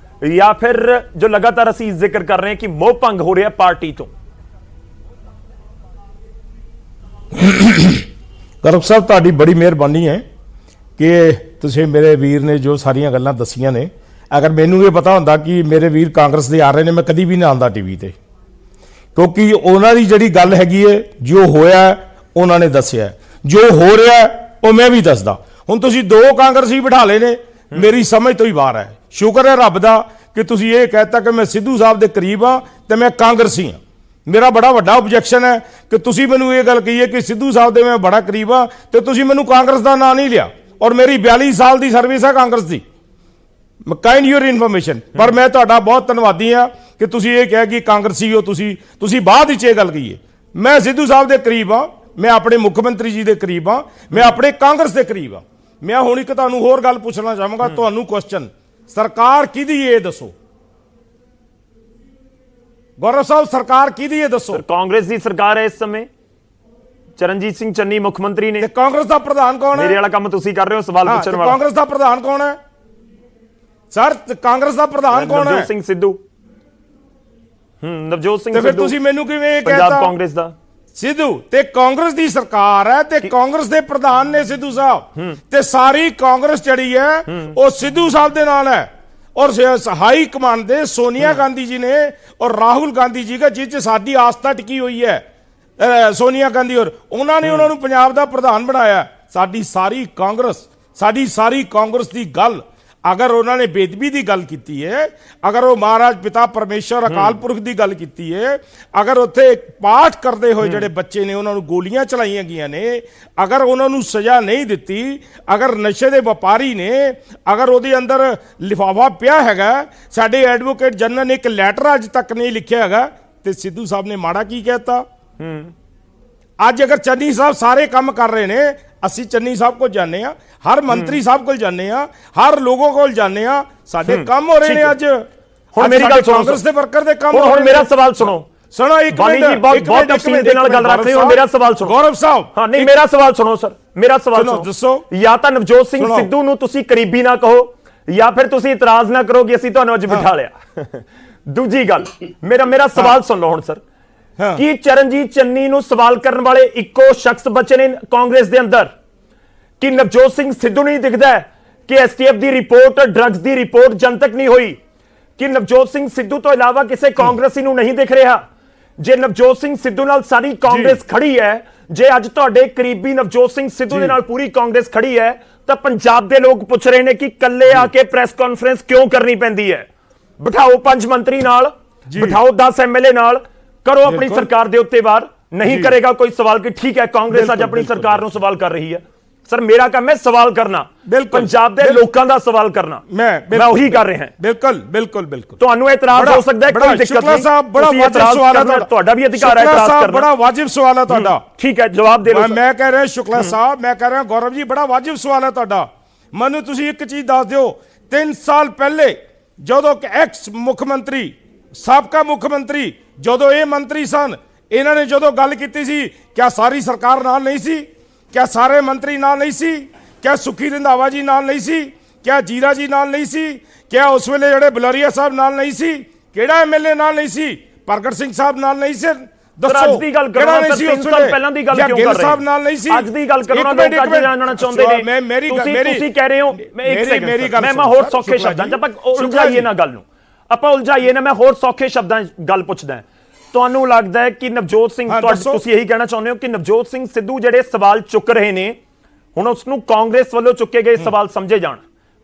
ਜਾਂ ਫਿਰ ਜੋ ਲਗਾਤਾਰ ਅਸੀਂ ਜ਼ਿਕਰ ਕਰ ਰਹੇ ਹਾਂ ਕਿ ਮੋਹ ਭੰਗ ਹੋ ਰਿਹਾ ਪਾਰਟੀ ਤੋਂ। ਕਰਪ ਸਾਹਿਬ, ਤੁਹਾਡੀ ਬੜੀ ਮਿਹਰਬਾਨੀ ਹੈ ਕਿ ਤੁਸੀਂ ਮੇਰੇ ਵੀਰ ਨੇ ਜੋ ਸਾਰੀਆਂ ਗੱਲਾਂ ਦਸੀਆਂ ਨੇ, ਅਗਰ ਮੈਨੂੰ ਇਹ ਪਤਾ ਹੁੰਦਾ ਕਿ ਮੇਰੇ ਵੀਰ ਕਾਂਗਰਸ ਦੇ ਆ ਰਹੇ ਨੇ, ਮੈਂ ਕਦੀ ਵੀ ਨਾ ਆਉਂਦਾ ਟੀਵੀ ਤੇ, ਕਿਉਂਕਿ ਉਹਨਾਂ ਦੀ ਜਿਹੜੀ ਗੱਲ ਹੈਗੀ ਹੈ, ਜੋ ਹੋਇਆ ਉਹਨਾਂ ਨੇ ਦੱਸਿਆ, ਜੋ ਹੋ ਰਿਹਾ ਉਹ ਮੈਂ ਵੀ ਦੱਸਦਾ। ਹੁਣ ਤੁਸੀਂ 2 ਕਾਂਗਰਸੀ ਬਿਠਾ ਲਏ ਨੇ, ਮੇਰੀ ਸਮਝ ਤੋਂ ਹੀ ਬਾਹਰ ਹੈ। ਸ਼ੁਕਰ ਹੈ ਰੱਬ ਦਾ ਕਿ ਤੁਸੀਂ ਇਹ ਕਹਿਤਾ ਕਿ ਮੈਂ ਸਿੱਧੂ ਸਾਹਿਬ ਦੇ ਕਰੀਬ ਹਾਂ ਤੇ ਮੈਂ ਕਾਂਗਰਸੀ ਹਾਂ। ਮੇਰਾ ਬੜਾ ਵੱਡਾ ਆਬਜੈਕਸ਼ਨ ਹੈ ਕਿ ਤੁਸੀਂ ਮੈਨੂੰ ਇਹ ਗੱਲ ਕਹੀ ਹੈ ਕਿ ਸਿੱਧੂ ਸਾਹਿਬ ਦੇ ਮੈਂ ਬੜਾ ਕਰੀਬ ਹਾਂ ਤੇ ਤੁਸੀਂ ਮੈਨੂੰ ਕਾਂਗਰਸ ਦਾ ਨਾਂ ਨਹੀਂ ਲਿਆ, ਔਰ ਮੇਰੀ 42 ਸਾਲ ਦੀ ਸਰਵਿਸ ਹੈ ਕਾਂਗਰਸ ਦੀ। ਕਾਈਂਡ ਯੂਰ ਇਨਫੋਰਮੇਸ਼ਨ, ਪਰ ਮੈਂ ਤੁਹਾਡਾ ਬਹੁਤ ਧੰਨਵਾਦੀ ਹਾਂ ਕਿ ਤੁਸੀਂ ਇਹ ਕਿਹਾ ਕਿ ਕਾਂਗਰਸੀ ਹੋ ਤੁਸੀਂ ਬਾਅਦ ਵਿੱਚ ਇਹ ਗੱਲ ਕਹੀ ਹੈ। ਮੈਂ ਸਿੱਧੂ ਸਾਹਿਬ ਦੇ ਕਰੀਬ ਹਾਂ, ਮੈਂ ਆਪਣੇ ਮੁੱਖ ਮੰਤਰੀ ਜੀ ਦੇ ਕਰੀਬ ਹਾਂ, ਮੈਂ ਆਪਣੇ ਕਾਂਗਰਸ ਦੇ ਕਰੀਬ ਹਾਂ। ਮੈਂ ਹੁਣ ਇੱਕ ਤੁਹਾਨੂੰ ਹੋਰ ਗੱਲ ਪੁੱਛਣਾ ਚਾਹਾਂਗਾ, ਤੁਹਾਨੂੰ ਕੁਐਸਚਨ, ਸਰਕਾਰ ਕਿਹਦੀ ਇਹ ਦੱਸੋ? ਗੌਰਵ ਸਾਹਿਬ, ਸਰਕਾਰ ਕਿਹਦੀ ਇਹ ਦੱਸੋ? ਕਾਂਗਰਸ ਦੀ ਸਰਕਾਰ ਹੈ ਇਸ ਸਮੇਂ, ਚਰਨਜੀਤ ਸਿੰਘ ਚੰਨੀ ਮੁੱਖ ਮੰਤਰੀ ਨੇ। ਤੇ ਕਾਂਗਰਸ ਦਾ ਪ੍ਰਧਾਨ ਕੌਣ ਹੈ? ਮੇਰੇ ਵਾਲਾ ਕੰਮ ਤੁਸੀਂ ਕਰ ਰਹੇ ਹੋ, ਸਵਾਲ ਪੁੱਛਣ ਵਾਲਾ। ਕਾਂਗਰਸ ਦਾ ਪ੍ਰਧਾਨ ਕੌਣ ਹੈ ਸਰ? ਕਾਂਗਰਸ ਦਾ ਪ੍ਰਧਾਨ ਕੌਣ ਹੈ? ਨਵਜੋਤ ਸਿੰਘ ਸਿੱਧੂ। ਨਵਜੋਤ ਸਿੰਘ ਤੇ ਸਿੱਧੂ। ਫਿਰ ਤੁਸੀਂ ਮੈਨੂੰ ਕਿਵੇਂ ਇਹ ਪੰਜਾਬ ਕਹਿਤਾ? ਕਾਂਗਰਸ ਦਾ ਸਿੱਧੂ ਤੇ ਕਾਂਗਰਸ ਦੀ ਸਰਕਾਰ ਹੈ ਤੇ ਕਾਂਗਰਸ ਦੇ ਪ੍ਰਧਾਨ ਨੇ ਸਿੱਧੂ ਸਾਹਿਬ, ਤੇ ਸਾਰੀ ਕਾਂਗਰਸ ਜਿਹੜੀ ਹੈ ਉਹ ਸਿੱਧੂ ਸਾਹਿਬ ਦੇ ਨਾਲ ਹੈ। ਔਰ ਹਾਈ ਕਮਾਂਡ ਦੇ ਸੋਨੀਆ ਗਾਂਧੀ ਜੀ ਨੇ ਔਰ ਰਾਹੁਲ ਗਾਂਧੀ ਜੀ ਦਾ, ਜਿਸ 'ਚ ਸਾਡੀ ਆਸਥਾ ਟਿਕੀ ਹੋਈ ਹੈ, ਸੋਨੀਆ ਗਾਂਧੀ, ਔਰ ਉਹਨਾਂ ਨੇ ਉਹਨਾਂ ਨੂੰ ਪੰਜਾਬ ਦਾ ਪ੍ਰਧਾਨ ਬਣਾਇਆ। ਸਾਡੀ ਸਾਰੀ ਕਾਂਗਰਸ ਦੀ ਗੱਲ, ਅਗਰ ਉਹਨਾਂ ਨੇ ਬੇਦਬੀ ਦੀ ਗੱਲ ਕੀਤੀ ਹੈ, ਅਗਰ ਉਹ ਮਹਾਰਾਜ ਪਿਤਾ ਪਰਮੇਸ਼ਰ ਅਕਾਲ ਪੁਰਖ ਦੀ ਗੱਲ ਕੀਤੀ ਹੈ, ਅਗਰ ਉੱਥੇ ਪਾਠ ਕਰਦੇ ਹੋਏ ਜਿਹੜੇ ਬੱਚੇ ਨੇ ਉਹਨਾਂ ਨੂੰ ਗੋਲੀਆਂ ਚਲਾਈਆਂ ਗਈਆਂ ਨੇ, ਅਗਰ ਉਹਨਾਂ ਨੂੰ ਸਜ਼ਾ ਨਹੀਂ ਦਿੱਤੀ, ਅਗਰ ਨਸ਼ੇ ਦੇ ਵਪਾਰੀ ਨੇ, ਅਗਰ ਉਹਦੇ ਅੰਦਰ ਲਿਫਾਫਾ ਪਿਆ ਹੈਗਾ, ਸਾਡੇ ਐਡਵੋਕੇਟ ਜਨਰਲ ਨੇ ਇੱਕ ਲੈਟਰ ਅੱਜ ਤੱਕ ਨਹੀਂ ਲਿਖਿਆ ਹੈਗਾ, ਤੇ ਸਿੱਧੂ ਸਾਹਿਬ ਨੇ ਮਾੜਾ ਕੀ ਕਹਿਤਾ? ਅੱਜ ਅਗਰ ਚੰਨੀ ਸਾਹਿਬ ਸਾਰੇ ਕੰਮ ਕਰ ਰਹੇ ਨੇ, ਅਸੀਂ ਚੰਨੀ ਸਾਹਿਬ ਕੋਲ ਜਾਂਦੇ ਆ, ਹਰ ਮੰਤਰੀ ਸਾਹਿਬ ਕੋਲ ਜਾਂਦੇ ਆ, ਹਰ ਲੋਗੋਂ ਕੋਲ ਜਾਂਦੇ ਆ, ਸਾਡੇ ਕੰਮ ਹੋ ਰਹੇ ਨੇ। ਅੱਜ ਹੁਣ ਮੇਰੀ ਗੱਲ ਸੁਣੋ, ਕਾਂਗਰਸ ਦੇ ਵਰਕਰ ਦੇ ਕੰਮ ਹੁਣ ਮੇਰਾ ਸਵਾਲ ਸੁਣੋ। ਸੁਣੋ ਇੱਕ ਬਾਨੀ ਜੀ, ਬਹੁਤ ਤਫਸੀਲ ਦੇ ਨਾਲ ਗੱਲ ਰੱਖ ਰਹੇ ਹੋ। ਮੇਰਾ ਸਵਾਲ ਸੁਣੋ ਗੌਰਵ ਸਾਹਿਬ। ਹਾਂ, ਨਹੀਂ, ਮੇਰਾ ਸਵਾਲ ਸੁਣੋ ਸਰ, ਮੇਰਾ ਸਵਾਲ ਸੁਣੋ। ਦੱਸੋ। ਜਾਂ ਤਾਂ ਨਵਜੋਤ ਸਿੰਘ ਸਿੱਧੂ ਨੂੰ ਤੁਸੀਂ ਕਰੀਬੀ ਨਾ ਕਹੋ, ਜਾਂ ਫਿਰ ਤੁਸੀਂ ਇਤਰਾਜ਼ ਨਾ ਕਰੋ ਕਿ ਅਸੀਂ ਤੁਹਾਨੂੰ ਅੱਜ ਬਿਠਾ ਲਿਆ। ਦੂਜੀ ਗੱਲ, ਮੇਰਾ ਸਵਾਲ ਸੁਣ ਲਓ ਹੁਣ ਸਰ। ਕੀ ਚਰਨਜੀਤ ਚੰਨੀ ਨੂੰ ਸਵਾਲ ਕਰਨ ਵਾਲੇ ਇੱਕੋ ਸ਼ਖਸ ਬਚੇ ਨੇ ਕਾਂਗਰਸ ਦੇ ਅੰਦਰ? ਕਿ ਨਵਜੋਤ ਸਿੰਘ ਸਿੱਧੂ ਨਹੀਂ ਦਿਖਦਾ ਕਿ ਐਸਟੀਐਫ ਦੀ ਰਿਪੋਰਟ, ਡਰੱਗਸ ਦੀ ਰਿਪੋਰਟ ਜਨਤਕ ਨਹੀਂ ਹੋਈ? ਕਿ ਨਵਜੋਤ ਸਿੰਘ ਸਿੱਧੂ ਤੋਂ ਇਲਾਵਾ ਕਿਸੇ ਕਾਂਗਰਸੀ ਨੂੰ ਨਹੀਂ ਦਿਖ ਰਿਹਾ? ਜੇ ਨਵਜੋਤ ਸਿੰਘ ਸਿੱਧੂ ਨਾਲ ਸਾਰੀ ਕਾਂਗਰਸ ਖੜੀ ਹੈ, ਜੇ ਅੱਜ ਤੁਹਾਡੇ ਕਰੀਬੀ ਨਵਜੋਤ ਸਿੰਘ ਸਿੱਧੂ ਦੇ ਨਾਲ ਪੂਰੀ ਕਾਂਗਰਸ ਖੜੀ ਹੈ, ਤਾਂ ਪੰਜਾਬ ਦੇ ਲੋਕ ਪੁੱਛ ਰਹੇ ਨੇ ਕਿ ਕੱਲੇ ਆ ਕੇ ਪ੍ਰੈਸ ਕਾਨਫਰੰਸ ਕਿਉਂ ਕਰਨੀ ਪੈਂਦੀ ਹੈ? ਬਿਠਾਓ 5 ਮੰਤਰੀ ਨਾਲ, ਬਿਠਾਓ 10 ਐਮਐਲਏ ਨਾਲ, ਕਰੋ ਆਪਣੀ ਸਰਕਾਰ ਦੇ ਉੱਤੇ ਵਾਰ। ਨਹੀਂ ਕਰੇਗਾ ਕੋਈ ਸਵਾਲ ਕਿ ਠੀਕ ਹੈ ਕਾਂਗਰਸ ਅੱਜ ਆਪਣੀ ਸਰਕਾਰ ਨੂੰ ਸਵਾਲ ਕਰ ਰਹੀ ਹੈ। ਸਰ, ਮੇਰਾ ਕੰਮ ਹੈ ਸਵਾਲ ਕਰਨਾ, ਪੰਜਾਬ ਦੇ ਲੋਕਾਂ ਦਾ ਸਵਾਲ ਕਰਨਾ, ਮੈਂ ਉਹੀ ਕਰ ਰਿਹਾ। ਬਿਲਕੁਲ। ਤੁਹਾਨੂੰ ਇਤਰਾਜ਼ ਹੋ ਸਕਦਾ ਹੈ, ਕੋਈ ਦਿੱਕਤ ਨਹੀਂ। ਸ਼ੁਕਲਾ ਸਾਹਿਬ, ਬੜਾ ਵਾਜਿਬ ਸਵਾਲ ਹੈ ਤੁਹਾਡਾ ਵੀ ਅਧਿਕਾਰ ਹੈ ਇਤਰਾਜ਼ ਕਰਨਾ। ਬੜਾ ਵਾਜਿਬ ਸਵਾਲ ਹੈ ਤੁਹਾਡਾ। ਠੀਕ ਹੈ, ਜਵਾਬ ਦੇ ਲਓ। ਮੈਂ ਕਹਿ ਰਿਹਾ ਸ਼ੁਕਲਾ ਸਾਹਿਬ, ਮੈਂ ਕਹਿ ਰਿਹਾ ਗੌਰਵ ਜੀ, ਬੜਾ ਵਾਜਿਬ ਸਵਾਲ ਹੈ ਤੁਹਾਡਾ। ਮੈਨੂੰ ਤੁਸੀਂ ਇੱਕ ਚੀਜ਼ ਦੱਸ ਦਿਓ, 3 ਸਾਲ ਪਹਿਲੇ ਜਦੋਂ ਐਕਸ ਮੁੱਖ ਮੰਤਰੀ, ਸਾਬਕਾ ਮੁੱਖ ਮੰਤਰੀ, ਜਦੋਂ ਇਹ ਮੰਤਰੀ ਸਨ, ਇਹਨਾਂ ਨੇ ਜਦੋਂ ਗੱਲ ਕੀਤੀ ਸੀ, ਕਿਆ ਸਾਰੀ ਸਰਕਾਰ ਨਾਲ ਨਹੀਂ ਸੀ? ਕਿਆ ਸਾਰੇ ਮੰਤਰੀ ਨਾਲ ਨਹੀਂ ਸੀ? ਕਿਆ ਸੁਖੀ ਰੰਧਾਵਾ ਜੀ ਨਾਲ ਨਹੀਂ ਸੀ? ਕਿਆ ਜੀਰਾ ਜੀ ਨਾਲ ਨਹੀਂ ਸੀ? ਕਿਆ ਉਸ ਵੇਲੇ ਜਿਹੜੇ ਬੁਲਾਰੀਆ ਸਾਹਿਬ ਨਾਲ ਨਹੀਂ ਸੀ? ਕਿਹੜਾ ਐਮਐਲਏ ਨਾਲ ਨਹੀਂ ਸੀ? ਪ੍ਰਗਟ ਸਿੰਘ ਸਾਹਿਬ ਨਾਲ ਨਹੀਂ ਸੀ? ਦੱਸੋ। ਅੱਜ ਦੀ ਗੱਲ ਕਰਨਾ ਸਰ, 3 ਸਾਲ ਪਹਿਲਾਂ ਦੀ ਗੱਲ ਕਿਉਂ ਕਰ ਰਹੇ ਹੋ? ਸਾਹਿਬ ਨਾਲ ਨਹੀਂ ਸੀ? ਅੱਜ ਦੀ ਗੱਲ ਕਰਨਾ ਲੋਕ ਅੱਜ ਜਾਣਨਾ ਚਾਹੁੰਦੇ ਨੇ। ਤੁਸੀਂ ਕਹਿ ਰਹੇ ਹੋ, ਮੈਂ ਹੋਰ ਸੌਖੇ ਸ਼ਬਦਾਂ 'ਚ, ਆਪਾਂ ਉਲਝਾਈਏ ਨਾ ਗੱਲ ਨੂੰ, ਆਪਾਂ ਉਲਝਾਈਏ ਨਾ, ਮੈਂ ਹੋਰ ਸੌਖੇ ਸ਼ਬਦਾਂ 'ਚ ਗੱਲ ਪੁੱਛਦਾ। ਤੁਹਾਨੂੰ ਲੱਗਦਾ ਹੈ ਕਿ ਨਵਜੋਤ ਸਿੰਘ, ਤੁਸੀਂ ਇਹੀ ਕਹਿਣਾ ਚਾਹੁੰਦੇ ਹੋ ਕਿ ਨਵਜੋਤ ਸਿੰਘ ਸਿੱਧੂ ਜਿਹੜੇ ਸਵਾਲ ਚੁੱਕ ਰਹੇ ਨੇ, ਹੁਣ ਉਸ ਨੂੰ ਕਾਂਗਰਸ ਵੱਲੋਂ ਚੁੱਕੇ ਗਏ ਸਵਾਲ ਸਮਝੇ ਜਾਣ?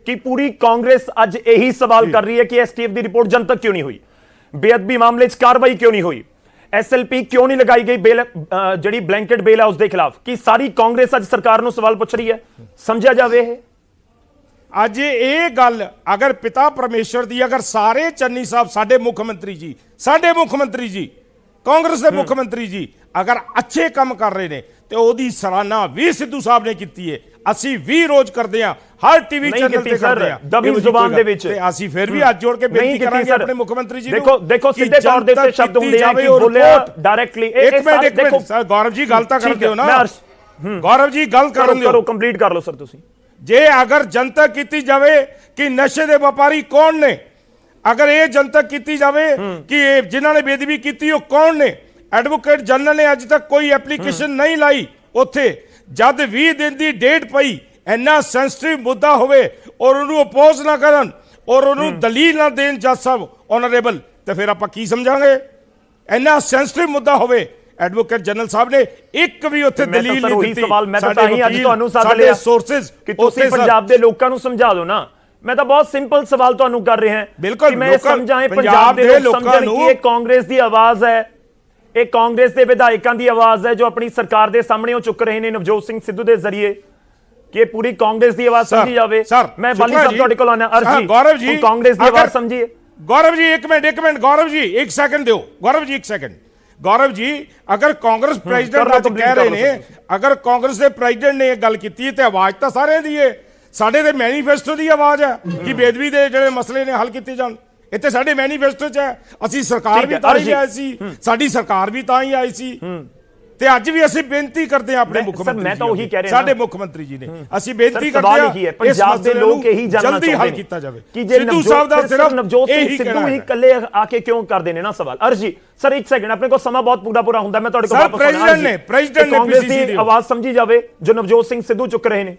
ਕਿ ਪੂਰੀ ਕਾਂਗਰਸ ਅੱਜ ਇਹੀ ਸਵਾਲ ਕਰ ਰਹੀ ਹੈ ਕਿ ਐਸਟੀਐਫ ਦੀ ਰਿਪੋਰਟ ਜਨਤਕ ਕਿਉਂ ਨਹੀਂ ਹੋਈ? ਬੇਅਦਬੀ ਮਾਮਲੇ 'ਚ ਕਾਰਵਾਈ ਕਿਉਂ ਨਹੀਂ ਹੋਈ? ਐਸਐਲਪੀ ਕਿਉਂ ਨਹੀਂ ਲਗਾਈ ਗਈ? ਬੇਲ, ਜਿਹੜੀ ਬਲੈਂਕਟ ਬੇਲ ਹੈ ਉਸ ਦੇ ਖਿਲਾਫ? ਕਿ ਸਾਰੀ ਕਾਂਗਰਸ ਅੱਜ ਸਰਕਾਰ ਨੂੰ ਸਵਾਲ ਪੁੱਛ ਰਹੀ ਹੈ? ਸਮਝਿਆ ਜਾਵੇ ਇਹ। ਅੱਜ ਇਹ ਗੱਲ ਅਗਰ ਪਿਤਾ ਪਰਮੇਸ਼ਰ ਦੀ, ਅਗਰ ਸਾਰੇ ਚੰਨੀ ਸਾਹਿਬ, ਸਾਡੇ ਮੁੱਖ ਮੰਤਰੀ ਜੀ, ਕਾਂਗਰਸ ਦੇ ਮੁੱਖ ਮੰਤਰੀ ਜੀ, ਅਗਰ ਅੱਛੇ ਕੰਮ ਕਰ ਰਹੇ ਨੇ ਤੇ ਉਹਦੀ ਸਰਾਹਨਾ ਵੀ ਸਿੱਧੂ ਸਾਹਿਬ ਨੇ ਕੀਤੀ ਹੈ। ਅਸੀਂ ਵੀ ਰੋਜ਼ ਕਰਦੇ ਆ, ਹਰ ਟੀਵੀ ਚੈਨਲ ਤੇ ਕਰਦੇ ਆ, ਦਬੀ ਜ਼ੁਬਾਨ ਦੇ ਵਿੱਚ, ਤੇ ਅਸੀਂ ਫਿਰ ਵੀ ਹੱਥ ਜੋੜ ਕੇ ਬੇਨਤੀ ਕਰਾਂਗੇ ਆਪਣੇ ਮੁੱਖ ਮੰਤਰੀ ਜੀ ਨੂੰ। ਦੇਖੋ ਸਿੱਧੇ ਤੌਰ ਦੇ ਉੱਤੇ ਸ਼ਬਦ ਹੁੰਦੇ ਆ ਕਿ ਬੋਲਿਆ ਡਾਇਰੈਕਟਲੀ। ਇੱਕ ਮਿੰਟ ਸਰ, ਗੌਰਵ ਜੀ ਗੱਲ ਤਾਂ ਕਰਦੇ ਹੋ ਨਾ। ਗੌਰਵ ਜੀ ਗੱਲ ਕਰੋ, ਕੰਪਲੀਟ ਕਰ ਲਓ ਸਰ ਤੁਸੀਂ। ਜੇ ਅਗਰ ਜਨਤਕ ਕੀਤੀ ਜਾਵੇ ਕਿ ਨਸ਼ੇ ਦੇ ਵਪਾਰੀ ਕੌਣ ਨੇ, ਅਗਰ ਇਹ ਜਨਤਕ ਕੀਤੀ ਜਾਵੇ ਕਿ ਜਿਨ੍ਹਾਂ ਨੇ ਬੇਦਬੀ ਕੀਤੀ ਉਹ ਕੌਣ ਨੇ, ਐਡਵੋਕੇਟ ਜਨਰਲ ਨੇ ਅੱਜ ਤੱਕ ਕੋਈ ਐਪਲੀਕੇਸ਼ਨ ਨਹੀਂ ਲਾਈ ਉੱਥੇ, ਜਦ 20 ਦਿਨ ਦੀ ਡੇਟ ਪਈ, ਇੰਨਾ ਸੈਂਸਿਟਿਵ ਮੁੱਦਾ ਹੋਵੇ ਔਰ ਉਹਨੂੰ ਅਪੋਜ਼ ਨਾ ਕਰਨ, ਔਰ ਉਹਨੂੰ ਦਲੀਲ ਨਾ ਦੇਣ ਜੱਜ ਸਾਹਿਬ ਆਨਰੇਬਲ, ਤੇ ਫਿਰ ਆਪਾਂ ਕੀ ਸਮਝਾਂਗੇ? ਇੰਨਾ ਸੈਂਸਿਟਿਵ ਮੁੱਦਾ ਹੋਵੇ, ਐਡਵੋਕੇਟ ਜਨਰਲ ਸਾਹਿਬ ਨੇ ਇੱਕ ਵੀ ਉੱਥੇ ਦਲੀਲ ਨਹੀਂ ਦਿੱਤੀ। ਸਵਾਲ ਮੈਂ ਤਾਂ ਹੀ ਅੱਜ ਤੁਹਾਨੂੰ ਸੱਦ ਲਿਆ ਸੋਰਸਸ ਕਿ ਤੁਸੀਂ ਪੰਜਾਬ ਦੇ ਲੋਕਾਂ ਨੂੰ ਸਮਝਾ ਦਿਓ ਨਾ। ਮੈਂ ਤਾਂ ਬਹੁਤ ਸਿੰਪਲ ਸਵਾਲ ਤੁਹਾਨੂੰ ਕਰ ਰਿਹਾ ਹਾਂ ਬਿਲਕੁਲ ਕਿ ਮੈਂ ਸਮਝਾਏ ਪੰਜਾਬ ਦੇ ਲੋਕ ਸਮਝਣ ਕਿ ਇਹ ਕਾਂਗਰਸ ਦੀ ਆਵਾਜ਼ ਹੈ, ਇਹ ਕਾਂਗਰਸ ਦੇ ਵਿਧਾਇਕਾਂ ਦੀ ਆਵਾਜ਼ ਹੈ ਜੋ ਆਪਣੀ ਸਰਕਾਰ ਦੇ ਸਾਹਮਣੇ ਉਹ ਚੁੱਕ ਰਹੇ ਨੇ ਨਵਜੋਤ ਸਿੰਘ ਸਿੱਧੂ ਦੇ ਜ਼ਰੀਏ, ਕਿ ਇਹ ਪੂਰੀ ਕਾਂਗਰਸ ਦੀ ਆਵਾਜ਼ ਸਮਝੀ ਜਾਵੇ। ਮੈਂ ਬਾਲੀ ਸਾਹਿਬ ਤੁਹਾਡੇ ਕੋਲ ਆਣਾ ਅਰਜੀ ਗੌਰਵ ਜੀ ਕਾਂਗਰਸ ਦੀ ਆਵਾਜ਼ ਸਮਝੀਏ। गौरव जी एक मिनट गौरव जी एक सेकंड दो, गौरव जी एक सेकंड। गौरव जी अगर कांग्रेस प्रेसिडेंट आज कह रहे ने, अगर कांग्रेस के प्रेसिडेंट ने गल की तो आवाज तो सारे दी है, साडे ते मैनीफेस्टो की आवाज है कि बेदबी के जो मसले ने हल किए जान, इतने साडे मैनीफेस्टो च है। असी सरकार भी तां ही आई सी, साडी सरकार भी तां ही आई सी, ਤੇ ਅੱਜ ਵੀ ਅਸੀਂ ਬੇਨਤੀ ਕਰਦੇ ਆ ਆਪਣੇ ਮੁੱਖ ਮੰਤਰੀ, ਮੈਂ ਤਾਂ ਉਹੀ ਕਹਿ ਰਿਹਾ ਸਾਡੇ ਮੁੱਖ ਮੰਤਰੀ ਜੀ ਨੇ, ਅਸੀਂ ਬੇਨਤੀ ਕਰਦੇ ਆ ਪੰਜਾਬ ਦੇ ਲੋਕ ਇਹੀ ਜਾਣਨਾ ਚਾਹੁੰਦੇ ਨੇ ਕਿ ਜੇ ਸਿੱਧੂ ਸਾਹਿਬ ਦਾ ਸਿਰਫ ਨਵਜੋਤ ਸਿੰਘ ਸਿੱਧੂ ਹੀ ਇਕੱਲੇ ਆ ਕੇ ਕਿਉਂ ਕਰਦੇ ਨੇ ਨਾ ਸਵਾਲ। ਅਰਜੀ ਸਰ ਇੱਕ ਸੈਕਿੰਡ, ਆਪਣੇ ਕੋਲ ਸਮਾਂ ਬਹੁਤ ਪੂਰਾ ਹੁੰਦਾ, ਮੈਂ ਤੁਹਾਡੇ ਕੋਲ ਵਾਪਸ ਆਉਣਾ। ਪ੍ਰੈਜ਼ੀਡੈਂਟ ਨੇ ਪੀਸੀਸੀ ਦੀ ਆਵਾਜ਼ ਸਮਝੀ ਜਾਵੇ ਜੋ ਨਵਜੋਤ ਸਿੰਘ ਸਿੱਧੂ ਚੁੱਕ ਰਹੇ ਨੇ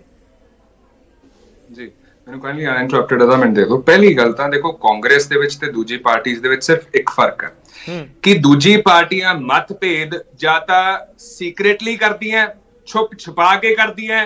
ਜੀ। ਮੈਨੂੰ ਕਾਈਂਡਲੀ ਅਨਇੰਟਰਪਟਡ ਅਦਾ ਮਿੰਟ ਦੇ ਦਿਓ। ਪਹਿਲੀ ਗੱਲ ਤਾਂ ਦੇਖੋ, ਕਾਂਗਰਸ ਦੇ ਵਿੱਚ ਤੇ ਦੂਜੀ ਪਾਰਟੀਆਂ ਦੇ ਵਿੱਚ ਸਿਰਫ ਇੱਕ ਫਰਕ ਹੈ ਕਿ ਦੂਜੀ ਪਾਰਟੀਆਂ ਮਤਭੇਦ ਜਾਂ ਤਾਂ ਸੀਕ੍ਰੇਟਲੀ ਕਰਦੀਆਂ, ਛੁਪਾ ਕੇ ਕਰਦੀਆਂ,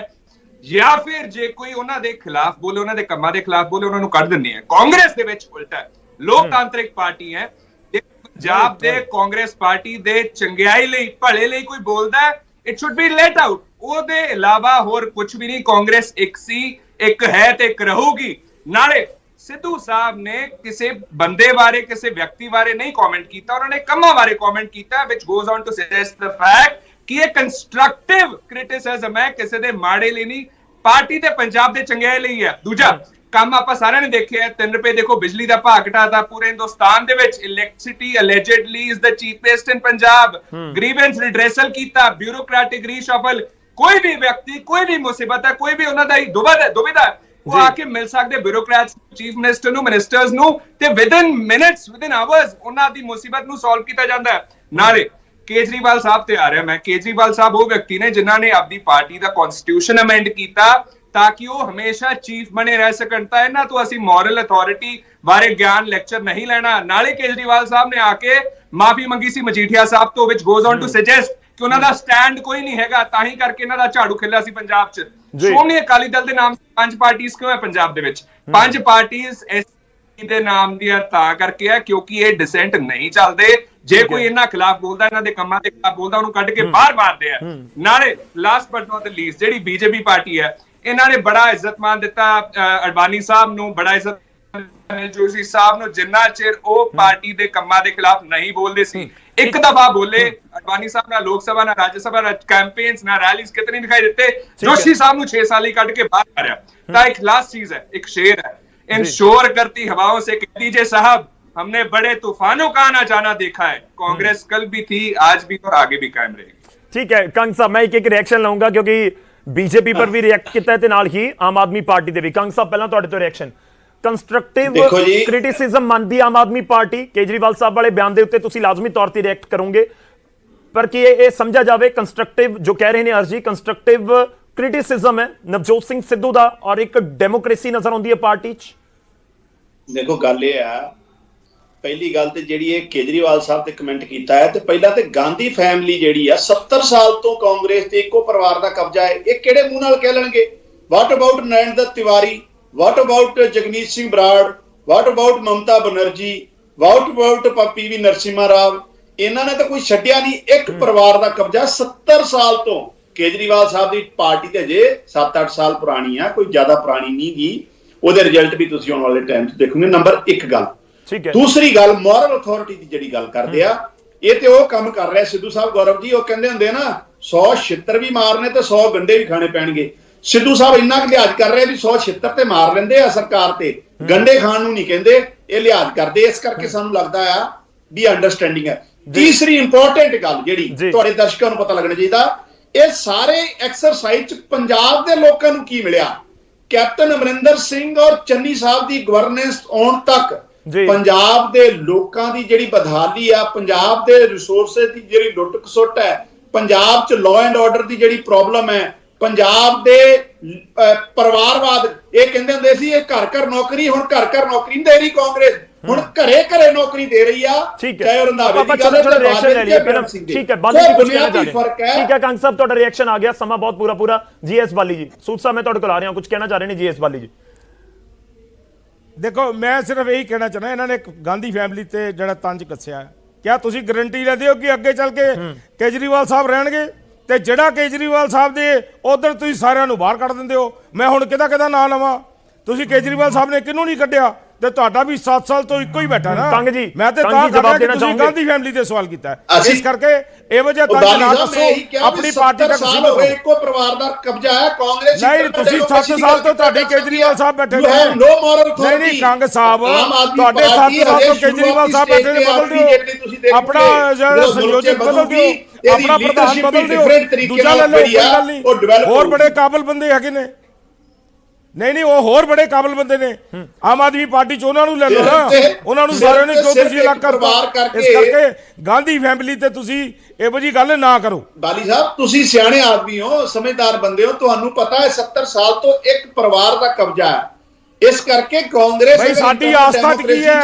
ਜਾਂ ਫਿਰ ਜੇ ਕੋਈ ਉਹਨਾਂ ਦੇ ਖਿਲਾਫ ਬੋਲੇ, ਉਹਨਾਂ ਦੇ ਕੰਮਾਂ ਦੇ ਖਿਲਾਫ ਬੋਲੇ, ਉਹਨਾਂ ਨੂੰ ਕੱਢ ਦਿੰਦੀਆਂ। ਕਾਂਗਰਸ ਦੇ ਵਿੱਚ ਉਲਟਾ, ਲੋਕਤਾਂਤਰਿਕ ਪਾਰਟੀ ਹੈ। ਪੰਜਾਬ ਦੇ ਕਾਂਗਰਸ ਪਾਰਟੀ ਦੇ ਚੰਗਿਆਈ ਲਈ, ਭਲੇ ਲਈ ਕੋਈ ਬੋਲਦਾ, it should be let out. ਉਹਦੇ ਇਲਾਵਾ ਹੋਰ ਕੁਝ ਵੀ ਨਹੀਂ। ਕਾਂਗਰਸ ਇੱਕ ਸੀ, ਇੱਕ ਹੈ ਤੇ ਇੱਕ ਰਹੂਗੀ। ਨਾਲੇ ਸਿੱਧੂ ਸਾਹਿਬ ਨੇ ਕਿਸੇ ਬੰਦੇ ਬਾਰੇ, ਕਿਸੇ ਵਿਅਕਤੀ ਬਾਰੇ ਨਹੀਂ ਕਮੈਂਟ ਕੀਤਾ, ਉਹਨਾਂ ਨੇ ਕੰਮਾਂ ਬਾਰੇ ਕਮੈਂਟ ਕੀਤਾ, which goes on to suggest the fact ਕਿ ਇਹ ਕੰਸਟਰਕਟਿਵ ਕ੍ਰਿਟਿਸਿਜ਼ਮ ਹੈ, ਕਿਸੇ ਦੇ ਮਾੜੇ ਲਈ ਨਹੀਂ, ਪਾਰਟੀ ਤੇ ਪੰਜਾਬ ਦੇ ਚੰਗਿਆਈ ਲਈ ਹੈ। ਦੂਜਾ ਕੰਮ ਆਪਾਂ ਸਾਰਿਆਂ ਨੇ ਦੇਖਿਆ, 3 ਰੁਪਏ ਦੇਖੋ ਬਿਜਲੀ ਦਾ ਭਾਅ ਘਟਾਤਾ ਪੂਰੇ ਹਿੰਦੁਸਤਾਨ ਦੇ ਵਿੱਚ, electricity allegedly is the cheapest in Punjab, grievance redressal ਕੀਤਾ, ਬਿਊਰੋਕ੍ਰੈਟਿਕ ਰੀਸ਼ਫਲ, ਕੋਈ ਵੀ ਵਿਅਕਤੀ, ਕੋਈ ਵੀ ਮੁਸੀਬਤ ਹੈ, ਕੋਈ ਵੀ ਉਹਨਾਂ ਦਾ ਦੁਬਿਧਾ ਉਹ ਆ ਕੇ ਮਿਲ ਸਕਦੇ ਬਿਊਰੋਕਰੈਟਸ, ਚੀਫ ਮਿਨਿਸਟਰ ਨੂੰ, ਮਿਨਿਸਟਰਸ ਨੂੰ, ਤੇ ਵਿਦਿਨ ਮਿੰਟਸ, ਵਿਦਿਨ ਆਵਰਸ ਉਹਨਾਂ ਦੀ ਮੁਸੀਬਤ ਨੂੰ ਸੋਲਵ ਕੀਤਾ ਜਾਂਦਾ ਹੈ। ਨਾਲੇ ਕੇਜਰੀਵਾਲ ਸਾਹਿਬ ਤੇ ਆ ਰਿਹਾ ਮੈਂ, ਕੇਜਰੀਵਾਲ ਸਾਹਿਬ ਉਹ ਵਿਅਕਤੀ ਨੇ ਜਿਨ੍ਹਾਂ ਨੇ ਆਪਣੀ ਪਾਰਟੀ ਦਾ ਕਨਸਟੀਟਿਊਸ਼ਨ ਅਮੈਂਡ ਕੀਤਾ ਤਾਂ ਕਿ ਉਹ ਹਮੇਸ਼ਾ ਚੀਫ ਬਣੇ ਰਹਿ ਸਕਣ। ਤਾਂ ਇਹਨਾਂ ਤੋਂ ਅਸੀਂ ਮੋਰਲ ਅਥਾਰਟੀ ਬਾਰੇ ਗਿਆਨ ਲੈਕਚਰ ਨਹੀਂ ਲੈਣਾ। ਨਾਲੇ ਕੇਜਰੀਵਾਲ ਸਾਹਿਬ ਨੇ ਆ ਕੇ ਮਾਫੀ ਮੰਗੀ ਸੀ ਮਜੀਠੀਆ ਸਾਹਿਬ ਤੋਂ, which goes on to suggest ਕਿ ਉਹਨਾਂ ਦਾ ਸਟੈਂਡ ਕੋਈ ਨਹੀਂ ਹੈਗਾ, ਤਾਂ ਹੀ ਕਰਕੇ ਇਹਨਾਂ ਦਾ ਝਾੜੂ ਖਿਲਿਆ ਸੀ ਪੰਜਾਬ 'ਚ। ਸ਼੍ਰੋਮਣੀ ਅਕਾਲੀ ਦਲ ਦੇ ਨਾਮ 5 ਪਾਰਟੀਆਂ ਕਿਉਂ ਹੈ ਪੰਜਾਬ ਦੇ ਵਿੱਚ? 5 ਪਾਰਟੀਆਂ ਐਸਪੀ ਦੇ ਨਾਮ ਦੀਆਂ ਤਾਂ ਕਰਕੇ ਹੈ ਕਿਉਂਕਿ ਇਹ ਡਿਸੈਂਟ ਨਹੀਂ ਚੱਲਦੇ। ਜੇ ਕੋਈ ਇਹਨਾਂ ਖਿਲਾਫ ਬੋਲਦਾ, ਇਹਨਾਂ ਦੇ ਕੰਮਾਂ ਦੇ ਖਿਲਾਫ ਬੋਲਦਾ, ਉਹਨੂੰ ਕੱਢ ਕੇ ਬਾਹਰ ਮਾਰਦੇ ਆ। ਨਾਲੇ last but not the least, ਜਿਹੜੀ ਬੀਜੇਪੀ ਪਾਰਟੀ ਹੈ, ਇਹਨਾਂ ਨੇ ਬੜਾ ਇੱਜ਼ਤਮਾਨ ਦਿੱਤਾ ਅਡਵਾਨੀ ਸਾਹਿਬ ਨੂੰ, ਬੜਾ ਇੱਜ਼ਤ ਜੋਸ਼ੀ ਸਾਹਿਬ ਨੂੰ, ਜਿੰਨਾ ਚਿਰ ਉਹ ਪਾਰਟੀ ਦੇ ਕੰਮਾਂ ਦੇ ਖਿਲਾਫ ਨਹੀਂ ਬੋਲਦੇ ਸੀ। ਇੱਕ ਦਫਾ ਬੋਲੇ ਅਡਵਾਨੀ ਸਾਹਿਬ ਨਾਲ, ਲੋਕ ਸਭਾ ਨਾਲ, ਰਾਜ ਸਭਾ ਨਾਲ, ਕੈਂਪੇਨਸ ਨਾਲ, ਰੈਲੀਜ਼ ਕਿਤੇ ਨਹੀਂ ਦਿਖਾਈ ਦਿੱਤੇ। ਜੋਸ਼ੀ ਸਾਹਿਬ ਨੂੰ 6 ਸਾਲ ਹੀ ਕੱਢ ਕੇ ਬਾਹਰ ਮਾਰਿਆ। ਤਾਂ ਇੱਕ ਲਾਸਟ ਚੀਜ਼ ਹੈ, ਇੱਕ ਸ਼ੇਰ ਹੈ, इंश्योर करती हवाओं से कह दीजिए साहब, हमने बड़े तूफानों का आना जाना देखा है। कांग्रेस कल भी थी, आज भी और आगे भी कायम रहेगी। ठीक है कंग साहब, मैं एक रिएक्शन लाऊंगा क्योंकि बीजेपी पर भी रिएक्ट किया है नाल ही आम आदमी पार्टी दे भी। कंग साहब पहला तुहाडे तो रिएक्शन, कंस्ट्रक्टिव क्रिटिसिज्म मनदी आम आदमी पार्टी, केजरीवाल साहब वाले बयान दे उत्ते तुसीं लाजमी तौर ते रिएक्ट करोगे, पर कि ये समझा जाए कंस्ट्रक्टिव जो कह रहे हैं अर्जी, कंस्ट्रक्टिव क्रिटिसिज्म है नवजोत सिंह सिद्धू दा और एक डेमोक्रेसी नजर आउंदी है पार्टी च। देखो गल ये है, पहली गल तो जी केजरीवाल साहब ने कमेंट किया है, तो पहला तो गांधी फैमिली जी 70 साल तो कांग्रेस के एको परिवार का कब्जा है। ये किहड़े मूंह नाल कह लणगे? What about Narendra Tiwari, what about Jagmeet Singh Brar, what about Mamata Banerjee, what about PV Narasimha Rao? इन्हां ने तो कोई छड्डिया नहीं, एक परिवार का कब्जा 70 साल तो। केजरीवाल साहब की पार्टी तो अजे 7-8 साल पुरानी है, कोई ज्यादा पुरानी नहीं गी। ਉਹਦੇ ਰਿਜ਼ਲਟ ਵੀ ਤੁਸੀਂ ਆਉਣ ਵਾਲੇ ਟਾਈਮ 'ਚ ਦੇਖੋਗੇ। ਨੰਬਰ 1 ਗੱਲ। ਠੀਕ ਹੈ। ਦੂਸਰੀ ਗੱਲ, ਮੋਰਲ ਅਥਾਰਟੀ ਦੀ ਜਿਹੜੀ ਗੱਲ ਕਰਦੇ ਆ, ਇਹ ਤੇ ਉਹ ਕੰਮ ਕਰ ਰਿਹਾ ਸਿੱਧੂ ਸਾਹਿਬ। ਗੌਰਵ ਜੀ ਉਹ ਕਹਿੰਦੇ ਹੁੰਦੇ ਨਾ, 100 ਛਿੱਤਰ ਵੀ ਮਾਰਨੇ ਤੇ 100 ਗੰਡੇ ਵੀ ਖਾਣੇ ਪੈਣਗੇ। ਸਿੱਧੂ ਸਾਹਿਬ ਇੰਨਾ ਕੁ ਲਿਹਾਜ਼ ਕਰ ਰਹੇ ਵੀ 100 ਛਿੱਤਰ ਤੇ ਮਾਰ ਲੈਂਦੇ ਆ ਸਰਕਾਰ ਤੇ, ਗੰਡੇ ਖਾਣ ਨੂੰ ਨਹੀਂ ਕਹਿੰਦੇ। ਇਹ ਲਿਹਾਜ਼ ਕਰਦੇ, ਇਸ ਕਰਕੇ ਸਾਨੂੰ ਲੱਗਦਾ ਆ ਵੀ ਅੰਡਰਸਟੈਂਡਿੰਗ ਹੈ। ਤੀਸਰੀ ਇੰਪੋਰਟੈਂਟ ਗੱਲ ਜਿਹੜੀ ਤੁਹਾਡੇ ਦਰਸ਼ਕਾਂ ਨੂੰ ਪਤਾ ਲੱਗਣਾ ਚਾਹੀਦਾ, ਇਹ ਸਾਰੇ ਐਕਸਰਸਾਈਜ਼ 'ਚ ਪੰਜਾਬ ਦੇ ਲੋਕਾਂ ਨੂੰ ਕੀ ਮਿਲਿਆ? कैप्टन अमरिंदर सिंह और चन्नी साहब की गवर्नेंस आउण तक पंजाब दे लोकां दी जिहड़ी बदहाली आ, पंजाब दे रिसोर्सेस दी जिहड़ी लुੱਟ खसुੱਟ है, पंजाब च लॉ एंड ऑर्डर दी जिहड़ी प्रॉब्लम है, ਪੰਜਾਬ ਦੇ ਪਰਿਵਾਰਵਾਦ, ਇਹ ਕਹਿੰਦੇ ਹੁੰਦੇ ਸੀ ਇਹ ਘਰ ਘਰ ਨੌਕਰੀ, ਹੁਣ ਘਰ ਘਰ ਨੌਕਰੀ ਨਹੀਂ ਦੇ ਰਹੀ ਕਾਂਗਰਸ, ਹੁਣ ਘਰੇ ਘਰੇ ਨੌਕਰੀ ਦੇ ਰਹੀ ਆ। ਠੀਕ ਹੈ, ਚਾਹੇ ਉਹ ਰੰਧਾਵੇ ਆਪਾਂ ਦੀ ਗੱਲ ਚਲੋ ਰਿਐਕਸ਼ਨ ਲੈ ਲਈਏ ਪਹਿਲਾਂ। ਠੀਕ ਹੈ, ਬਾਲੀ ਜੀ ਕੁਝ ਕਹਿਣਾ ਚਾਹ ਰਹੇ? ਠੀਕ ਹੈ ਕੰਗ ਸਾਹਿਬ, ਤੁਹਾਡਾ ਰਿਐਕਸ਼ਨ ਆ ਗਿਆ, ਸਮਾਂ ਬਹੁਤ ਪੂਰਾ ਜੀਐਸ ਬਾਲੀ ਜੀ। ਸੂਦ ਸਾਹਿਬ ਮੈਂ ਤੁਹਾਡੇ ਕੋਲ ਆ ਰਿਹਾ, ਕੁਝ ਕਹਿਣਾ ਚਾਹ ਰਹੇ ਨੇ ਜੀਐਸ ਬਾਲੀ ਜੀ? ਦੇਖੋ ਮੈਂ ਸਿਰਫ ਇਹੀ ਕਹਿਣਾ ਚਾਹੁੰਦਾ, ਇਹਨਾਂ ਨੇ ਗਾਂਧੀ ਫੈਮਿਲੀ ਤੇ ਜਿਹੜਾ ਤੰਜ ਕੱਸਿਆ, ਕਿਆ ਤੁਸੀਂ ਗਾਰੰਟੀ ਲੈਂਦੇ ਹੋ ਕਿ ਅੱਗੇ ਚੱਲ ਕੇ ਕੇਜਰੀਵਾਲ ਸਾਹਿਬ ਰਹਿਣਗੇ? ਤੇ ਜਿਹੜਾ ਕੇਜਰੀਵਾਲ ਸਾਹਿਬ ਦੇ ਉਧਰ ਤੁਸੀਂ ਸਾਰਿਆਂ ਨੂੰ ਬਾਹਰ ਕੱਢ ਦਿੰਦੇ ਹੋ। ਮੈਂ ਹੁਣ ਕਿਹਦਾ ਨਾਂ ਲਵਾਂ? ਤੁਸੀਂ ਕੇਜਰੀਵਾਲ ਸਾਹਿਬ ਨੇ ਕਿਹਨੂੰ ਨਹੀਂ ਕੱਢਿਆ? ਤੇ ਤੁਹਾਡਾ ਵੀ 7 ਸਾਲ ਤੋਂ ਇੱਕੋ ਹੀ ਬੈਠਾ ਨਾ। ਕੰਗ ਜੀ, ਮੈਂ ਤੇ ਤਾਂ ਜਵਾਬ ਦੇਣਾ ਚਾਹੁੰਦਾ, ਗਾਂਧੀ ਫੈਮਿਲੀ ਤੇ ਸਵਾਲ ਕੀਤਾ, ਇਸ ਕਰਕੇ ਇਹ ਵਜ੍ਹਾ ਤੰਜ ਨਾ ਦੱਸੋ, ਆਪਣੀ ਪਾਰਟੀ ਤੱਕ ਸੀਮਿਤ ਰਹੋ। ਇੱਕੋ ਪਰਿਵਾਰ ਦਾ ਕਬਜ਼ਾ ਹੈ ਕਾਂਗਰਸ। ਨਹੀਂ, ਤੁਸੀਂ 7 ਸਾਲ ਤੋਂ ਤੁਹਾਡੇ ਕੇਜਰੀਵਾਲ ਸਾਹਿਬ ਬੈਠੇ ਨੇ। ਨਹੀਂ ਕੰਗ ਸਾਹਿਬ, ਤੁਹਾਡੇ 7 ਸਾਲ ਤੋਂ ਕੇਜਰੀਵਾਲ ਸਾਹਿਬ ਬੈਠੇ ਨੇ, ਬਦਲ ਦਿਓ ਆਪਣਾ ਸੰਯੋਜਕ, ਬਦਲ ਦਿਓ ਆਪਣਾ ਪ੍ਰਧਾਨ, ਬਦਲ ਦਿਓ, ਦੂਜਾ ਲੈ ਲਓ, ਕੋਈ ਗੱਲ ਨਹੀਂ। ਹੋਰ ਬੜੇ ਕਾਬਲ ਬੰਦੇ ਹੈਗੇ ਨੇ। ਨਹੀਂ ਉਹ ਹੋਰ ਬੜੇ ਕਾਬਲ ਬੰਦੇ ਨੇ। ਆਮ ਆਦਮੀ ਪਾਰਟੀ ਚ ਉਹਨਾਂ ਨੂੰ ਲੈ ਲਓ ਨਾ, ਉਹਨਾਂ ਨੂੰ ਸਾਰਿਆਂ ਨੂੰ ਕਿਉਂ ਤੁਸੀਂ ਅਲੱਗ ਕਰਤਾ? ਇਸ ਕਰਕੇ ਗਾਂਧੀ ਫੈਮਿਲੀ ਤੇ ਤੁਸੀਂ ਇਹੋ ਜਿਹੀ ਗੱਲ ਨਾ ਕਰੋ। ਬਾਲੀ ਸਾਹਿਬ, ਤੁਸੀਂ ਸਿਆਣੇ ਆਦਮੀ ਹੋ, ਸਮਝਦਾਰ ਬੰਦੇ ਹੋ, ਤੁਹਾਨੂੰ ਪਤਾ ਹੈ 70 ਸਾਲ ਤੋਂ ਇੱਕ ਪਰਿਵਾਰ ਦਾ ਕਬਜ਼ਾ ਹੈ। ਇਸ ਕਰਕੇ ਕਾਂਗਰਸ ਭਾਈ ਸਾਡੀ ਆਸਥਾ ਟਿਕੀ ਹੈ,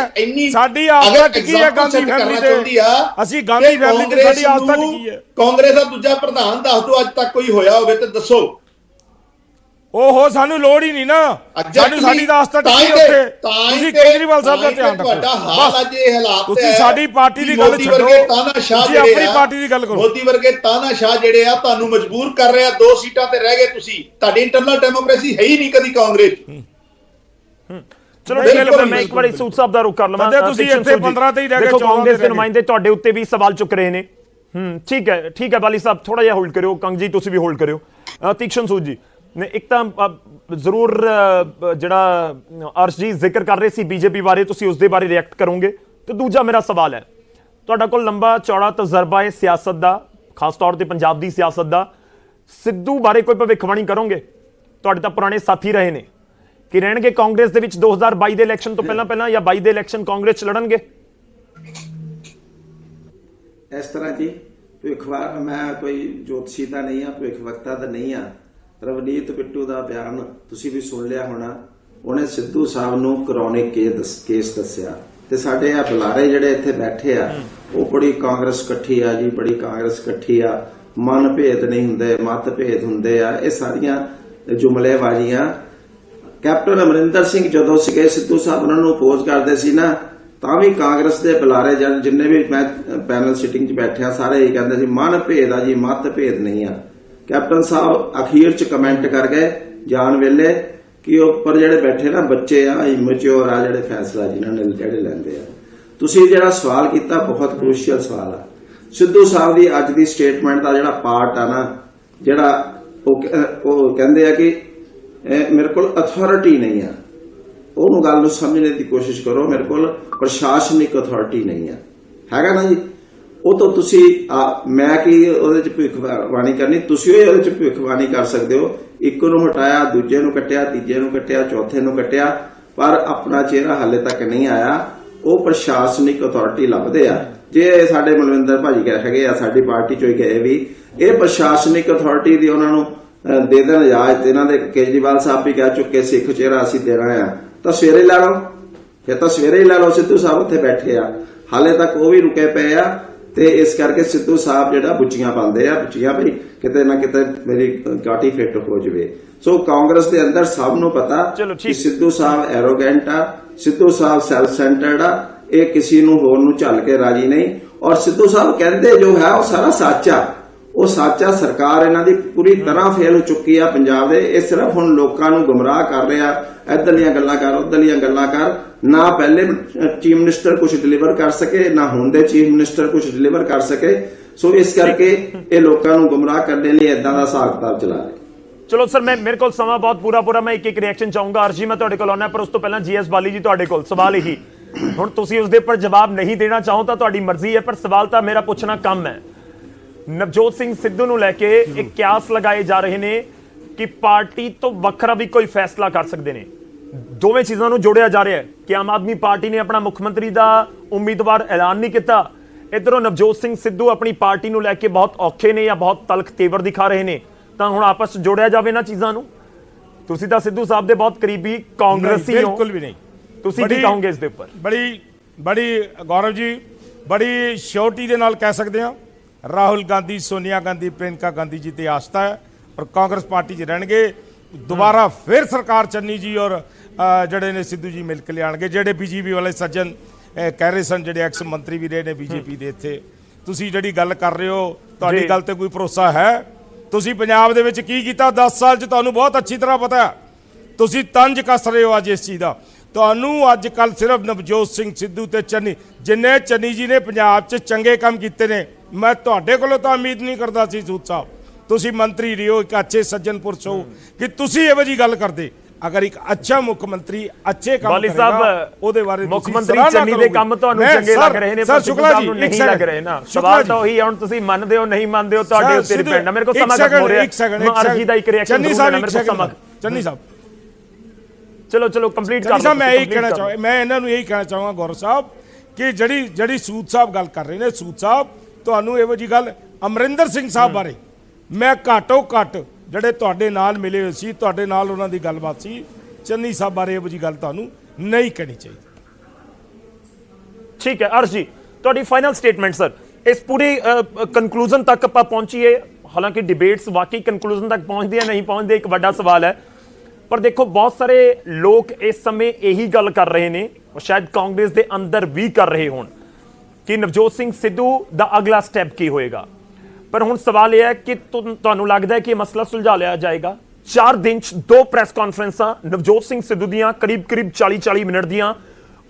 ਸਾਡੀ ਆਸਥਾ ਟਿਕੀ ਹੈ ਗਾਂਧੀ ਫੈਮਿਲੀ ਤੇ। ਅਸੀਂ ਗਾਂਧੀ ਫੈਮਿਲੀ ਤੇ ਸਾਡੀ ਆਸਥਾ ਟਿਕੀ ਹੈ। ਕਾਂਗਰਸ ਦਾ ਦੂਜਾ ਪ੍ਰਧਾਨ ਦੱਸ ਦਿਓ ਅੱਜ ਤੱਕ ਕੋਈ ਹੋਇਆ ਹੋਵੇ ਤੇ ਦੱਸੋ। ਓਹੋ, ਸਾਨੂੰ ਲੋੜ ਹੀ ਨਹੀਂ ਨਾ, ਸਾਨੂੰ ਸਾਡੀ ਦਾ ਆਸਥਾ ਟਿਕੀ ਉੱਥੇ। ਤੁਸੀਂ ਕੇਜਰੀਵਾਲ ਸਾਹਿਬ ਦਾ ਧਿਆਨ ਰੱਖੋ ਬਸ। ਤੁਸੀਂ ਸਾਡੀ ਪਾਰਟੀ ਦੀ ਗੱਲ ਛੱਡੋ, ਤੁਸੀਂ ਆਪਣੀ ਪਾਰਟੀ ਦੀ ਗੱਲ ਕਰੋ। ਮੋਦੀ ਵਰਗੇ ਤਾਨਾਸ਼ਾਹ ਜਿਹੜੇ ਆ ਤੁਹਾਨੂੰ ਮਜਬੂਰ ਕਰ ਰਹੇ ਆ, 2 ਸੀਟਾਂ ਤੇ ਰਹਿ ਗਏ ਤੁਸੀਂ। ਤੁਹਾਡੀ ਇੰਟਰਨਲ ਡੈਮੋਕ੍ਰੇਸੀ ਹੈ ਹੀ ਨਹੀਂ ਕਦੀ ਕਾਂਗਰਸ। ਚਲੋ ਮੈਂ ਇੱਕ ਵਾਰੀ ਸੂਦ ਸਾਹਿਬ ਦਾ ਰੁਖ ਕਰ ਲਵਾਂ। ਤੁਸੀਂ ਇੱਥੇ 15 ਤੇ ਹੀ ਰਹਿ ਗਏ, ਦੇਖੋ ਕਾਂਗਰਸ ਦੇ ਨੁਮਾਇੰਦੇ ਤੁਹਾਡੇ ਉੱਤੇ ਵੀ ਸਵਾਲ ਚੁੱਕ ਰਹੇ ਨੇ। ਠੀਕ ਹੈ ਬਾਲੀ ਸਾਹਿਬ, ਥੋੜਾ ਜਿਹਾ ਹੋਲਡ ਕਰਿਓ। ਕੰਗ ਜੀ ਤੁਸੀਂ ਵੀ ਹੋਲਡ ਕਰਿਓ। ਤੀਕਸ਼ਣ ਸੂਦ ਜੀ ਨੇ ਇੱਕ ਤਾਂ ਜ਼ਰੂਰ ਜਿਹੜਾ ਅਰਸ਼ ਜੀ ਜ਼ਿਕਰ ਕਰ ਰਹੇ ਸੀ ਬੀਜੇਪੀ ਬਾਰੇ, ਤੁਸੀਂ ਉਸ ਦੇ ਬਾਰੇ ਰਿਐਕਟ ਕਰੋਗੇ। ਤੇ ਦੂਜਾ ਮੇਰਾ ਸਵਾਲ ਹੈ, ਤੁਹਾਡਾ ਕੋਲ ਲੰਬਾ ਚੌੜਾ ਤਜਰਬਾ ਹੈ ਸਿਆਸਤ ਦਾ, ਖਾਸ ਤੌਰ ਤੇ ਪੰਜਾਬ ਦੀ ਸਿਆਸਤ ਦਾ। ਸਿੱਧੂ ਬਾਰੇ ਕੋਈ ਭਵਿੱਖਬਾਣੀ ਕਰੋਗੇ? ਤੁਹਾਡੇ ਤਾਂ ਪੁਰਾਣੇ ਸਾਥੀ ਰਹੇ ਨੇ, ਕਿ ਰਹਿਣਗੇ ਕਾਂਗਰਸ ਦੇ ਵਿੱਚ 2022 ਦੇ ਇਲੈਕਸ਼ਨ ਤੋਂ ਪਹਿਲਾਂ ਜਾਂ 22 ਦੇ ਇਲੈਕਸ਼ਨ ਕਾਂਗਰਸ ਚ ਲੜਨਗੇ? ਇਸ ਤਰ੍ਹਾਂ ਜੀ ਭਵਿੱਖਬਾਣੀ, ਮੈਂ ਕੋਈ ਜੋਤਸ਼ੀ ਤਾਂ ਨਹੀਂ ਆ, ਭਵਿੱਖਵਕਤਾ ਤਾਂ ਨਹੀਂ ਆ। ਰਵਨੀਤ ਬਿੱਟੂ ਦਾ ਬਿਆਨ ਤੁਸੀਂ ਵੀ ਸੁਣ ਲਿਆ ਹੋਣਾ। ਉਹਨੇ ਸਿੱਧੂ ਸਾਹਿਬ ਨੂੰ ਕਰੋਨਿਕ ਕੇਸ ਦੱਸਿਆ। ਤੇ ਸਾਡੇ ਆ ਬੁਲਾਰੇ ਜਿਹੜੇ ਇੱਥੇ ਬੈਠੇ ਆ, ਉਹ ਬੜੀ ਕਾਂਗਰਸ ਇਕੱਠੀ ਆ ਜੀ, ਬੜੀ ਕਾਂਗਰਸ ਇਕੱਠੀ ਆ, ਮਨ ਭੇਦ ਨਹੀਂ ਹੁੰਦੇ, ਮਤ ਭੇਦ ਹੁੰਦੇ ਆ, ਇਹ ਸਾਰੀਆਂ ਜੁਮਲੇਬਾਜ਼ੀਆਂ। ਕੈਪਟਨ ਅਮਰਿੰਦਰ ਸਿੰਘ ਜਦੋਂ ਸੀਗੇ, ਸਿੱਧੂ ਸਾਹਿਬ ਉਹਨਾਂ ਨੂੰ ਅਪੋਜ਼ ਕਰਦੇ ਸੀ ਨਾ, ਤਾਂ ਵੀ ਕਾਂਗਰਸ ਦੇ ਬੁਲਾਰੇ ਜਿੰਨੇ ਵੀ ਮੈਂ ਪੈਨਲ ਸਿਟਿੰਗ 'ਚ ਬੈਠਿਆ, ਸਾਰੇ ਇਹ ਕਹਿੰਦੇ ਸੀ ਮਨ ਭੇਦ ਆ ਜੀ, ਮਤ ਭੇਦ ਨਹੀਂ ਆ। ਕੈਪਟਨ ਸਾਹਿਬ ਅਖੀਰ 'ਚ ਕਮੈਂਟ ਕਰ ਗਏ ਜਾਣ ਵੇਲੇ ਕਿ ਉੱਪਰ ਜਿਹੜੇ ਬੈਠੇ ਨਾ ਬੱਚੇ ਆ, ਇਮੈਚੁਰ ਆ, ਜਿਹੜੇ ਫੈਸਲਾ ਜਿਨ੍ਹਾਂ ਨੇ ਜਿਹੜੇ ਲੈਂਦੇ ਆ। ਤੁਸੀਂ ਜਿਹੜਾ ਸਵਾਲ ਕੀਤਾ ਬਹੁਤ ਕ੍ਰੂਸ਼ੀਅਲ ਸਵਾਲ ਆ। ਸਿੱਧੂ ਸਾਹਿਬ ਦੀ ਅੱਜ ਦੀ ਸਟੇਟਮੈਂਟ ਦਾ ਜਿਹੜਾ ਪਾਰਟ ਆ ਨਾ, ਜਿਹੜਾ ਉਹ ਕਹਿੰਦੇ ਆ ਕਿ ਮੇਰੇ ਕੋਲ ਅਥਾਰਟੀ ਨਹੀਂ ਆ, ਉਹਨੂੰ ਗੱਲ ਨੂੰ ਸਮਝਣ ਦੀ ਕੋਸ਼ਿਸ਼ ਕਰੋ। ਮੇਰੇ ਕੋਲ ਪ੍ਰਸ਼ਾਸਨਿਕ ਅਥਾਰਟੀ ਨਹੀਂ ਆ, ਹੈਗਾ ਨਾ ਜੀ। ਉਹ ਤਾਂ ਤੁਸੀਂ ਮੈਂ ਕੀ ਉਹਦੇ ਚ ਭਵਿੱਖਬਾਣੀ ਕਰਨੀ, ਤੁਸੀਂ ਉਹਦੇ ਚ ਭਵਿੱਖਬਾਣੀ ਕਰ ਸਕਦੇ ਹੋ। ਇੱਕ ਨੂੰ ਹਟਾਇਆ, ਦੂਜੇ ਨੂੰ ਕੱਟਿਆ, ਤੀਜੇ ਨੂੰ ਕੱਟਿਆ, ਚੌਥੇ ਨੂੰ ਕੱਟਿਆ, ਪਰ ਆਪਣਾ ਚਿਹਰਾ ਹਾਲੇ ਤੱਕ ਨਹੀਂ ਆਇਆ। ਉਹ ਪ੍ਰਸ਼ਾਸਨਿਕ ਅਥਾਰਟੀ ਲੱਭਦੇ ਆ। ਜੇ ਸਾਡੇ ਮਨਵਿੰਦਰ ਭਾਜੀ ਹੈਗੇ ਆ, ਸਾਡੀ ਪਾਰਟੀ ਚੋਂ ਹੀ ਗਏ ਵੀ, ਇਹ ਪ੍ਰਸ਼ਾਸਨਿਕ ਅਥਾਰਟੀ ਦੀ ਉਹਨਾਂ ਨੂੰ ਦੇ ਦੇਣ ਇਜਾਜ਼ਤ। ਇਹਨਾਂ ਦੇ ਕੇਜਰੀਵਾਲ ਸਾਹਿਬ ਵੀ ਕਹਿ ਚੁੱਕੇ ਸਿੱਖ ਚਿਹਰਾ ਅਸੀਂ ਦੇਣਾ ਆ, ਤਾਂ ਸਵੇਰੇ ਲੈ ਲਓ, ਫਿਰ ਤਾਂ ਸਵੇਰੇ ਹੀ ਲੈ ਲਓ। ਸਿੱਧੂ ਸਾਹਿਬ ਉੱਥੇ ਬੈਠੇ ਆ, ਹਾਲੇ ਤੱਕ ਉਹ ਵੀ ਰੁਕੇ ਪਏ ਆ। ਤੇ ਇਸ ਕਰਕੇ ਸਿੱਧੂ ਸਾਹਿਬ ਜਿਹੜਾ ਬੁੱਚੀਆਂ ਪਾਉਂਦੇ ਆ, ਬੁੱਚੀਆਂ ਵੀ ਕਿਤੇ ਨਾ ਕਿਤੇ ਮੇਰੀ ਗਾਟੀ ਫਿੱਟ ਹੋ ਜਵੇ। ਸੋ ਕਾਂਗਰਸ ਦੇ ਅੰਦਰ ਸਭ ਨੂੰ ਪਤਾ ਕਿ ਸਿੱਧੂ ਸਾਹਿਬ ਐਰੋਗੈਂਟ ਆ, ਸਿੱਧੂ ਸਾਹਿਬ ਸੈਲਫ ਸੈਂਟਰਡ ਆ, ਇਹ ਕਿਸੇ ਨੂੰ ਹੋਰ ਨੂੰ ਝੱਲ ਕੇ ਰਾਜੀ ਨਹੀਂ। ਔਰ ਸਿੱਧੂ ਸਾਹਿਬ ਕਹਿੰਦੇ ਜੋ ਹੈ ਉਹ ਸਾਰਾ ਸੱਚ ਆ, ਉਹ ਸੱਚ ਆ। ਸਰਕਾਰ ਇਹਨਾਂ ਦੀ ਪੂਰੀ ਤਰ੍ਹਾਂ ਫੇਲ ਹੋ ਚੁੱਕੀ ਆ ਪੰਜਾਬ ਦੇ। ਇਹ ਸਿਰਫ ਹੁਣ ਲੋਕਾਂ ਨੂੰ ਗੁੰਮਰਾਹ ਕਰ ਰਿਹਾ, ਇੱਧਰਲੀਆਂ ਗੱਲਾਂ ਕਰ, ਉੱਧਰਲੀਆਂ ਗੱਲਾਂ ਕਰ। ਨਾ ਪਹਿਲੇ ਚੀਫ ਮਿਨਿਸਟਰ ਕੁਝ ਡਿਲੀਵਰ ਕਰ ਸਕੇ, ਨਾ ਹੁਣ ਦੇ ਚੀਫ ਮਿਨਿਸਟਰ ਕੁਝ ਡਿਲੀਵਰ ਕਰ ਸਕੇ। ਸੋ ਇਸ ਕਰਕੇ ਇਹ ਲੋਕਾਂ ਨੂੰ ਗੁੰਮਰਾਹ ਕਰਨ ਲਈ ਇਦਾਂ ਦਾ ਹਿਸਾਬ ਕਿਤਾਬ ਚਲਾ ਰਹੇ। ਚਲੋ ਸਰ, ਮੇਰੇ ਕੋਲ ਸਮਾਂ ਬਹੁਤ ਪੂਰਾ ਮੈਂ ਇੱਕ ਰਿਐਕਸ਼ਨ ਚਾਹੂੰਗਾ। ਅਰਜੀ ਮੈਂ ਤੁਹਾਡੇ ਕੋਲ ਆਉਣਾ, ਪਰ ਉਸ ਤੋਂ ਪਹਿਲਾਂ ਜੀਐਸ ਬਾਲੀ ਜੀ ਤੁਹਾਡੇ ਕੋਲ ਸਵਾਲ ਇਹੀ, ਹੁਣ ਤੁਸੀਂ ਉਸ ਦੇ ਉੱਪਰ ਜਵਾਬ ਨਹੀਂ ਦੇਣਾ ਚਾਹੋ ਤਾਂ ਤੁਹਾਡੀ ਮਰਜ਼ੀ ਹੈ, ਪਰ ਸਵਾਲ ਤਾਂ ਮੇਰਾ ਪੁੱਛਣਾ ਕੰਮ ਹੈ। ਨਵਜੋਤ ਸਿੰਘ ਸਿੱਧੂ ਨੂੰ ਲੈ ਕੇ ਇੱਕ ਕਿਆਸ ਲਗਾਏ ਜਾ ਰਹੇ ਨੇ ਕਿ ਪਾਰਟੀ ਤੋਂ ਵੱਖਰਾ ਵੀ ਕੋਈ ਫੈਸਲਾ ਕਰ ਸਕਦੇ ਨੇ। ਦੋਵੇਂ ਚੀਜ਼ਾਂ ਨੂੰ ਜੋੜਿਆ ਜਾ ਰਿਹਾ ਹੈ ਕਿ ਆਮ ਆਦਮੀ ਪਾਰਟੀ ਨੇ ਆਪਣਾ ਮੁੱਖ ਮੰਤਰੀ ਦਾ ਉਮੀਦਵਾਰ ਐਲਾਨ ਨਹੀਂ ਕੀਤਾ, ਇਧਰੋਂ ਨਵਜੋਤ ਸਿੰਘ ਸਿੱਧੂ ਆਪਣੀ ਪਾਰਟੀ ਨੂੰ ਲੈ ਕੇ ਬਹੁਤ ਔਖੇ ਨੇ ਜਾਂ ਬਹੁਤ ਤਲਖ ਤੇਵਰ ਦਿਖਾ ਰਹੇ ਨੇ। ਤਾਂ ਹੁਣ ਆਪਸ 'ਚ ਜੋੜਿਆ ਜਾਵੇ ਇਹਨਾਂ ਚੀਜ਼ਾਂ ਨੂੰ। ਤੁਸੀਂ ਤਾਂ ਸਿੱਧੂ ਸਾਹਿਬ ਦੇ ਬਹੁਤ ਕਰੀਬੀ ਕਾਂਗਰਸੀ ਹੋ, ਬਿਲਕੁਲ ਵੀ ਨਹੀਂ। ਤੁਸੀਂ ਕੀ ਕਹੋਗੇ ਇਸ ਦੇ ਉੱਪਰ? ਬੜੀ ਗੌਰਵ ਜੀ, ਬੜੀ ਸ਼ੋਰਟੀ ਦੇ ਨਾਲ ਕਹਿ ਸਕਦੇ ਹਾਂ, ਰਾਹੁਲ ਗਾਂਧੀ, ਸੋਨੀਆ ਗਾਂਧੀ, ਪ੍ਰਿयंका ਗਾਂਧੀ ਜੀ ਤੇ ਆਸਥਾ ਹੈ ਔਰ ਕਾਂਗਰਸ ਪਾਰਟੀ 'ਚ ਰਹਿਣਗੇ। ਦੁਬਾਰਾ ਫਿਰ ਸਰਕਾਰ ਚੰਨੀ ਜੀ ਔਰ ਜਿਹੜੇ ਨੇ ਸਿੱਧੂ ਜੀ ਮਿਲ ਕੇ ਲਿਆਣਗੇ। ਜਿਹੜੇ ਬੀਜੇਪੀ ਵਾਲੇ ਸੱਜਣ ਕਹਿ ਰਹੇ ਸਨ, ਜਿਹੜੇ ਐਕਸ ਮੰਤਰੀ ਵੀ ਰਹੇ ਨੇ ਬੀਜੇਪੀ ਦੇ, ਇੱਥੇ ਤੁਸੀਂ ਜਿਹੜੀ ਗੱਲ ਕਰ ਰਹੇ ਹੋ, ਤੁਹਾਡੀ ਗੱਲ ਤੇ ਕੋਈ ਭਰੋਸਾ ਹੈ? ਤੁਸੀਂ ਪੰਜਾਬ ਦੇ ਵਿੱਚ ਕੀ ਕੀਤਾ 10 ਸਾਲ 'ਚ? ਤੁਹਾਨੂੰ ਬਹੁਤ ਅੱਛੀ ਤਰ੍ਹਾਂ ਪਤਾ ਹੈ। ਤੁਸੀਂ ਤੰਜ ਕੱਸ ਰਹੇ ਹੋ ਅੱਜ ਇਸ ਚੀਜ਼ ਦਾ। ਤੁਹਾਨੂੰ ਅੱਜ ਕੱਲ ਸਿਰਫ ਨਵਜੋਤ ਸਿੰਘ ਸਿੱਧੂ ਤੇ ਚੰਨੀ, ਜਿੰਨੇ ਚੰਨੀ ਜੀ ਨੇ ਪੰਜਾਬ 'ਚ ਚੰਗੇ ਕੰਮ ਕੀਤੇ ਨੇ, ਮੈਂ ਤੁਹਾਡੇ ਕੋਲੋਂ ਤਾਂ ਉਮੀਦ ਨਹੀਂ ਕਰਦਾ ਸੀ ਸੂਦ ਸਾਹਿਬ। ਤੁਸੀਂ ਮੰਤਰੀ ਰਹੇ ਹੋ, ਇੱਕ ਅੱਛੇ ਸੱਜਣ ਪੁਰਸ਼ ਹੋ, ਕਿ ਤੁਸੀਂ ਇਹੋ ਜਿਹੀ ਗੱਲ ਕਰਦੇ। ਅਗਰ ਇੱਕ ਅੱਛਾ ਮੁੱਖ ਮੰਤਰੀ ਅੱਛੇ ਕੰਮ ਕਰੇਗਾ, ਉਹਦੇ ਬਾਰੇ ਮੁੱਖ ਮੰਤਰੀ ਚੰਨੀ ਦੇ ਕੰਮ ਤੁਹਾਨੂੰ ਚੰਗੇ ਲੱਗ ਰਹੇ ਨੇ, ਪਰ ਸ਼ੁਕਲਾ ਜੀ ਨਹੀਂ ਲੱਗ ਰਹੇ ਨਾ। ਸਵਾਲ ਤਾਂ ਉਹੀ ਹੈ, ਹੁਣ ਤੁਸੀਂ ਮੰਨਦੇ ਹੋ ਨਹੀਂ ਮੰਨਦੇ ਹੋ, ਤੁਹਾਡੇ ਉੱਤੇ ਡਿਪੈਂਡ ਹੈ। ਮੇਰੇ ਕੋਲ ਸਮਾਂ ਖਤਮ ਹੋ ਰਿਹਾ ਹੈ, ਅਰਜੀ ਦਾ ਇੱਕ ਰਿਐਕਸ਼ਨ ਚੰਨੀ ਸਾਹਿਬ ਚਲੋ ਕੰਪਲੀਟ ਕਰ ਲਓ। ਮੈਂ ਇਹੀ ਕਹਿਣਾ ਚਾਹਾਂ, ਮੈਂ ਇਹਨਾਂ ਨੂੰ ਇਹੀ ਕਹਿਣਾ ਚਾਹਾਂਗਾ ਗੌਰਵ ਸਾਹਿਬ, ਕਿ ਜਿਹੜੀ ਸੂਦ ਸਾਹਿਬ ਗੱਲ ਕਰ ਰਹੇ ਨੇ, ਸੂਦ ਸਾਹਿਬ ਤੁਹਾਨੂੰ ਇਹੋ ਜਿਹੀ ਗੱਲ ਅਮਰਿੰਦਰ ਸਿੰਘ ਸਾਹਿਬ ਬਾਰੇ ਮੈਂ ਘੱਟੋ ਘੱਟ ਜਿਹੜੇ ਤੁਹਾਡੇ ਨਾਲ ਮਿਲੇ ਹੋਏ ਸੀ, ਤੁਹਾਡੇ ਨਾਲ ਉਹਨਾਂ ਦੀ ਗੱਲਬਾਤ ਸੀ, ਚੰਨੀ ਸਾਹਿਬ ਬਾਰੇ ਇਹੋ ਜਿਹੀ ਗੱਲ ਤੁਹਾਨੂੰ ਨਹੀਂ ਕਹਿਣੀ ਚਾਹੀਦੀ। ਠੀਕ ਹੈ ਅਰਸ਼ ਜੀ, ਤੁਹਾਡੀ ਫਾਈਨਲ ਸਟੇਟਮੈਂਟ ਸਰ, ਇਸ ਪੂਰੀ ਕਨਕਲੂਜਨ ਤੱਕ ਆਪਾਂ ਪਹੁੰਚੀਏ। ਹਾਲਾਂਕਿ ਡਿਬੇਟਸ ਵਾਕਈ ਕਨਕਲੂਜਨ ਤੱਕ ਪਹੁੰਚਦੇ ਜਾਂ ਨਹੀਂ ਪਹੁੰਚਦੇ, ਇੱਕ ਵੱਡਾ ਸਵਾਲ ਹੈ। ਪਰ ਦੇਖੋ, ਬਹੁਤ ਸਾਰੇ ਲੋਕ ਇਸ ਸਮੇਂ ਇਹੀ ਗੱਲ ਕਰ ਰਹੇ ਨੇ, ਔਰ ਸ਼ਾਇਦ ਕਾਂਗਰਸ ਦੇ ਅੰਦਰ ਵੀ ਕਰ ਰਹੇ ਹੋਣ, ਕਿ ਨਵਜੋਤ ਸਿੰਘ ਸਿੱਧੂ ਦਾ ਅਗਲਾ ਸਟੈਪ ਕੀ ਹੋਏਗਾ। ਪਰ ਹੁਣ ਸਵਾਲ ਇਹ ਹੈ ਕਿ ਤੁਹਾਨੂੰ ਲੱਗਦਾ ਹੈ ਕਿ ਇਹ ਮਸਲਾ ਸੁਲਝਾ ਲਿਆ ਜਾਏਗਾ? 4 ਦਿਨ 'ਚ 2 ਪ੍ਰੈਸ ਕਾਨਫਰੰਸਾਂ ਨਵਜੋਤ ਸਿੰਘ ਸਿੱਧੂ ਦੀਆਂ, ਕਰੀਬ 40 ਮਿੰਟ ਦੀਆਂ,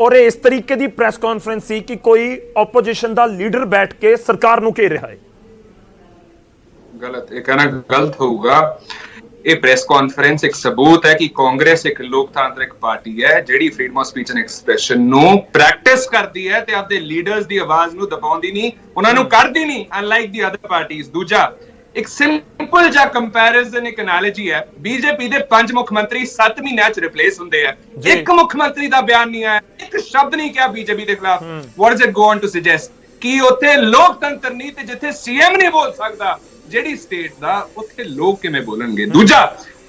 ਔਰ ਇਹ ਇਸ ਤਰੀਕੇ ਦੀ ਪ੍ਰੈਸ ਕਾਨਫਰੰਸ ਸੀ ਕਿ ਕੋਈ ਆਪੋਜੀਸ਼ਨ ਦਾ ਲੀਡਰ ਬੈਠ ਕੇ ਸਰਕਾਰ ਨੂੰ ਘੇਰ ਰਿਹਾ ਹੈ। ਗਲਤ, ਇਹ ਕਹਿਣਾ ਗਲਤ ਹੋਊਗਾ। ਇਹ ਪ੍ਰੈਸ ਕਾਨਫਰੰਸ ਇੱਕ ਸਬੂਤ ਹੈ ਕਿ ਕਾਂਗਰਸ ਇੱਕ ਲੋਕਤਾਂਤਰਿਕ ਪਾਰਟੀ ਹੈ, ਜਿਹੜੀ freedom of speech and expression ਨੂੰ ਪ੍ਰੈਕਟਿਸ ਕਰਦੀ ਹੈ ਤੇ ਆਪਦੇ ਲੀਡਰਸ ਦੀ ਆਵਾਜ਼ ਨੂੰ ਦਬਾਉਂਦੀ ਨਹੀਂ, ਉਹਨਾਂ ਨੂੰ ਕੱਢਦੀ ਨਹੀਂ, ਅਨਲਾਈਕ ਦੀ ਅਦਰ ਪਾਰਟੀਆਂ। ਦੂਜਾ, ਇੱਕ ਸਿੰਪਲ ਜਿਹਾ ਕੰਪੈਰੀਜ਼ਨ, ਇੱਕ ਐਨਾਲੋਜੀ ਹੈ। ਬੀਜੇਪੀ ਦੇ 5 ਮੁੱਖ ਮੰਤਰੀ 7 ਮਹੀਨਿਆਂ 'ਚ ਰਿਪਲੇਸ ਹੁੰਦੇ ਆ, ਇੱਕ ਮੁੱਖ ਮੰਤਰੀ ਦਾ ਬਿਆਨ ਨਹੀਂ ਆਇਆ, ਇੱਕ ਸ਼ਬਦ ਨਹੀਂ ਕਿਹਾ ਬੀਜੇਪੀ ਦੇ ਖਿਲਾਫ। What does it go on to suggest? ਕਿ ਉੱਥੇ ਲੋਕਤੰਤਰ ਨਹੀਂ, ਤੇ ਜਿੱਥੇ ਸੀਐਮ ਨਹੀਂ ਬੋਲ ਸਕਦਾ ਜਿਹੜੀ ਸਟੇਟ ਦਾ, ਉੱਥੇ ਲੋਕ ਕਿਵੇਂ ਬੋਲਣਗੇ? ਦੂਜਾ,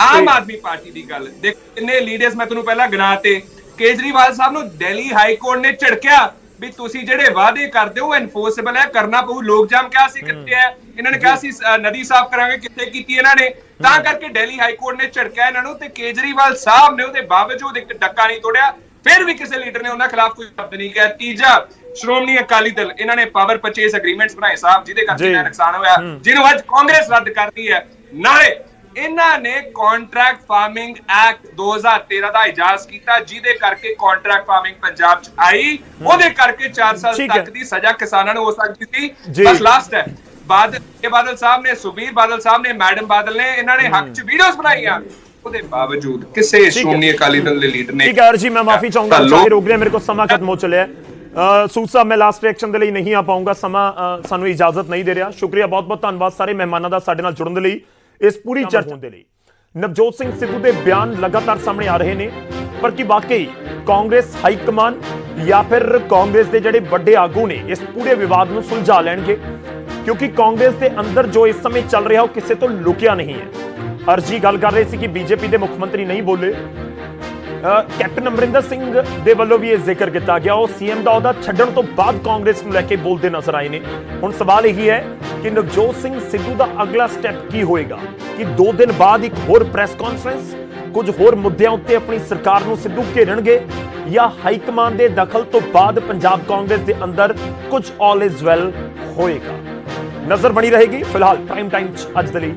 ਆਮ ਆਦਮੀ ਪਾਰਟੀ ਦੀ ਗੱਲ ਦੇਖ, ਕਿੰਨੇ ਲੀਡਰਸ ਮੈਂ ਤੁਹਾਨੂੰ ਪਹਿਲਾਂ ਗਿਣਾਤੇ। ਕੇਜਰੀਵਾਲ ਸਾਹਿਬ ਨੂੰ ਦਿੱਲੀ ਹਾਈ ਕੋਰਟ ਨੇ ਝਿੜਕਿਆ ਵੀ ਤੁਸੀਂ ਜਿਹੜੇ ਵਾਅਦੇ ਕਰਦੇ ਹੋ ਐਨਫੋਰਸੇਬਲ ਹੈ, ਕਰਨਾ ਪਊ। ਲੋਕ ਜਾਮ ਕਿਹਾ ਸੀ, ਕਿੱਥੇ ਹੈ? ਇਹਨਾਂ ਨੇ ਕਿਹਾ ਸੀ ਨਦੀ ਸਾਫ਼ ਕਰਾਂਗੇ, ਕਿੱਥੇ ਕੀਤੀ ਇਹਨਾਂ ਨੇ? ਤਾਂ ਕਰਕੇ ਦਿੱਲੀ ਹਾਈ ਕੋਰਟ ਨੇ ਝਿੜਕਿਆ ਇਹਨਾਂ ਨੂੰ, ਤੇ ਕੇਜਰੀਵਾਲ ਸਾਹਿਬ ਨੇ ਉਹਦੇ ਬਾਵਜੂਦ ਇੱਕ ਡੱਕਾ ਨਹੀਂ ਤੋੜਿਆ। ਫਿਰ ਵੀ ਕਿਸੇ ਲੀਡਰ ਨੇ ਉਹਨਾਂ ਖਿਲਾਫ ਕੋਈ ਸ਼ਬਦ ਨਹੀਂ ਕਿਹਾ। ਤੀਜਾ, ਸ਼੍ਰੋਮਣੀ ਅਕਾਲੀ ਦਲ, ਇਹਨਾਂ ਨੇ ਪਾਵਰ ਪਰਚੇਸ ਐਗਰੀਮੈਂਟਸ ਬਣਾਏ ਸਾਹਿਬ, ਜਿਹਦੇ ਕਰਕੇ ਨੁਕਸਾਨ ਹੋਇਆ, ਜਿਹਨੂੰ ਅੱਜ ਕਾਂਗਰਸ ਰੱਦ ਕਰਦੀ ਹੈ। ਨਾਲੇ ਇਹਨਾਂ ਨੇ ਕੰਟਰੈਕਟ ਫਾਰਮਿੰਗ ਐਕਟ 2013 ਦਾ ਇਜਾਜ਼ ਕੀਤਾ, ਜਿਹਦੇ ਕਰਕੇ ਕੰਟਰੈਕਟ ਫਾਰਮਿੰਗ ਪੰਜਾਬ 'ਚ ਆਈ, ਉਹਦੇ ਕਰਕੇ 4 ਸਾਲ ਤੱਕ ਦੀ ਸਜ਼ਾ ਕਿਸਾਨਾਂ ਨੂੰ ਹੋ ਸਕਦੀ ਸੀ। ਬਸ ਲਾਸਟ ਹੈ, ਬਾਦਲ ਸਾਹਿਬ ਨੇ, ਸੁਖਬੀਰ ਬਾਦਲ ਸਾਹਿਬ ਨੇ, ਮੈਡਮ ਬਾਦਲ ਨੇ, ਇਹਨਾਂ ਨੇ ਹੱਕ 'ਚ ਵੀਡੀਓਜ਼ ਬਣਾਈਆਂ, ਉਹਦੇ ਬਾਵਜੂਦ ਕਿਸੇ ਸ਼੍ਰੋਮਣੀ ਅਕਾਲੀ ਦਲ ਦੇ ਲੀਡਰ ਨੇ। ਠੀਕ ਹੈ ਅਰਜੀ, ਮੈਂ ਮਾਫੀ ਚਾਹੂੰਗਾ, ਰੁਕ ਗਿਆ, ਮੇਰੇ ਕੋਲ ਸਮਾਂ ਖਤਮ ਹੋ ਚਲਿਆ। ਸੂਦ ਸਾਹਿਬ, ਮੈਂ ਲਾਸਟ ਰਿਐਕਸ਼ਨ ਦੇ ਲਈ ਨਹੀਂ ਆ ਪਾਉਂਗਾ, ਸਮਾਂ ਸਾਨੂੰ ਇਜਾਜ਼ਤ ਨਹੀਂ ਦੇ ਰਿਹਾ। ਸ਼ੁਕਰੀਆ, ਬਹੁਤ ਬਹੁਤ ਧੰਨਵਾਦ ਸਾਰੇ ਮਹਿਮਾਨਾਂ ਦਾ ਸਾਡੇ ਨਾਲ ਜੁੜਨ ਦੇ ਲਈ, ਇਸ ਪੂਰੀ ਚਰਚਾ ਦੇ ਲਈ। ਨਵਜੋਤ ਸਿੰਘ ਸਿੱਧੂ ਦੇ ਬਿਆਨ ਲਗਾਤਾਰ ਸਾਹਮਣੇ ਆ ਰਹੇ ਨੇ, ਪਰ ਕੀ ਵਾਕਈ ਕਾਂਗਰਸ ਹਾਈ ਕਮਾਨ ਜਾਂ ਫਿਰ ਕਾਂਗਰਸ ਦੇ ਜਿਹੜੇ ਵੱਡੇ ਆਗੂ ਨੇ ਇਸ ਪੂਰੇ ਵਿਵਾਦ ਨੂੰ ਸੁਲਝਾ ਲੈਣਗੇ? ਕਿਉਂਕਿ ਕਾਂਗਰਸ ਦੇ ਅੰਦਰ ਜੋ ਇਸ ਸਮੇਂ ਚੱਲ ਰਿਹਾ ਉਹ ਕਿਸੇ ਤੋਂ ਲੁਕਿਆ ਨਹੀਂ ਹੈ। ਅਰਜੀ ਗੱਲ ਕਰ ਰਹੇ ਸੀ ਕਿ ਬੀਜੇਪੀ ਦੇ ਮੁੱਖ ਮੰਤਰੀ ਨਹੀਂ ਬੋਲੇ। ਕੈਪਟਨ ਅਮਰਿੰਦਰ ਸਿੰਘ ਦੇ ਵੱਲੋਂ ਵੀ ਇਹ ਜ਼ਿਕਰ ਕੀਤਾ ਗਿਆ, ਉਹ ਸੀਐਮ ਦਾ ਅਹੁਦਾ ਛੱਡਣ ਤੋਂ ਬਾਅਦ ਕਾਂਗਰਸ ਨੂੰ ਲੈ ਕੇ ਬੋਲਦੇ ਨਜ਼ਰ ਆਏ ਨੇ। ਹੁਣ ਸਵਾਲ ਇਹੀ ਹੈ ਕਿ ਨਵਜੋਤ ਸਿੰਘ ਸਿੱਧੂ ਦਾ ਅਗਲਾ ਸਟੈਪ ਕੀ ਹੋਏਗਾ? ਕਿ 2 ਦਿਨ ਬਾਅਦ ਇੱਕ ਹੋਰ ਪ੍ਰੈਸ ਕਾਨਫਰੰਸ, ਕੁਝ ਹੋਰ ਮੁੱਦਿਆਂ ਉੱਤੇ ਆਪਣੀ ਸਰਕਾਰ ਨੂੰ ਸਿੱਧੂ ਘੇਰਣਗੇ, ਜਾਂ ਹਾਈ ਕਮਾਂਡ ਦੇ ਦਖਲ ਤੋਂ ਬਾਅਦ ਪੰਜਾਬ ਕਾਂਗਰਸ ਦੇ ਅੰਦਰ ਕੁਝ ਆਲ ਇਜ਼ ਵੈਲ ਹੋਏਗਾ? ਨਜ਼ਰ ਬਣੀ ਰਹੇਗੀ। ਫਿਲਹਾਲ ਪ੍ਰਾਈਮ ਟਾਈਮ 'ਚ ਅੱਜ ਦੇ ਲਈ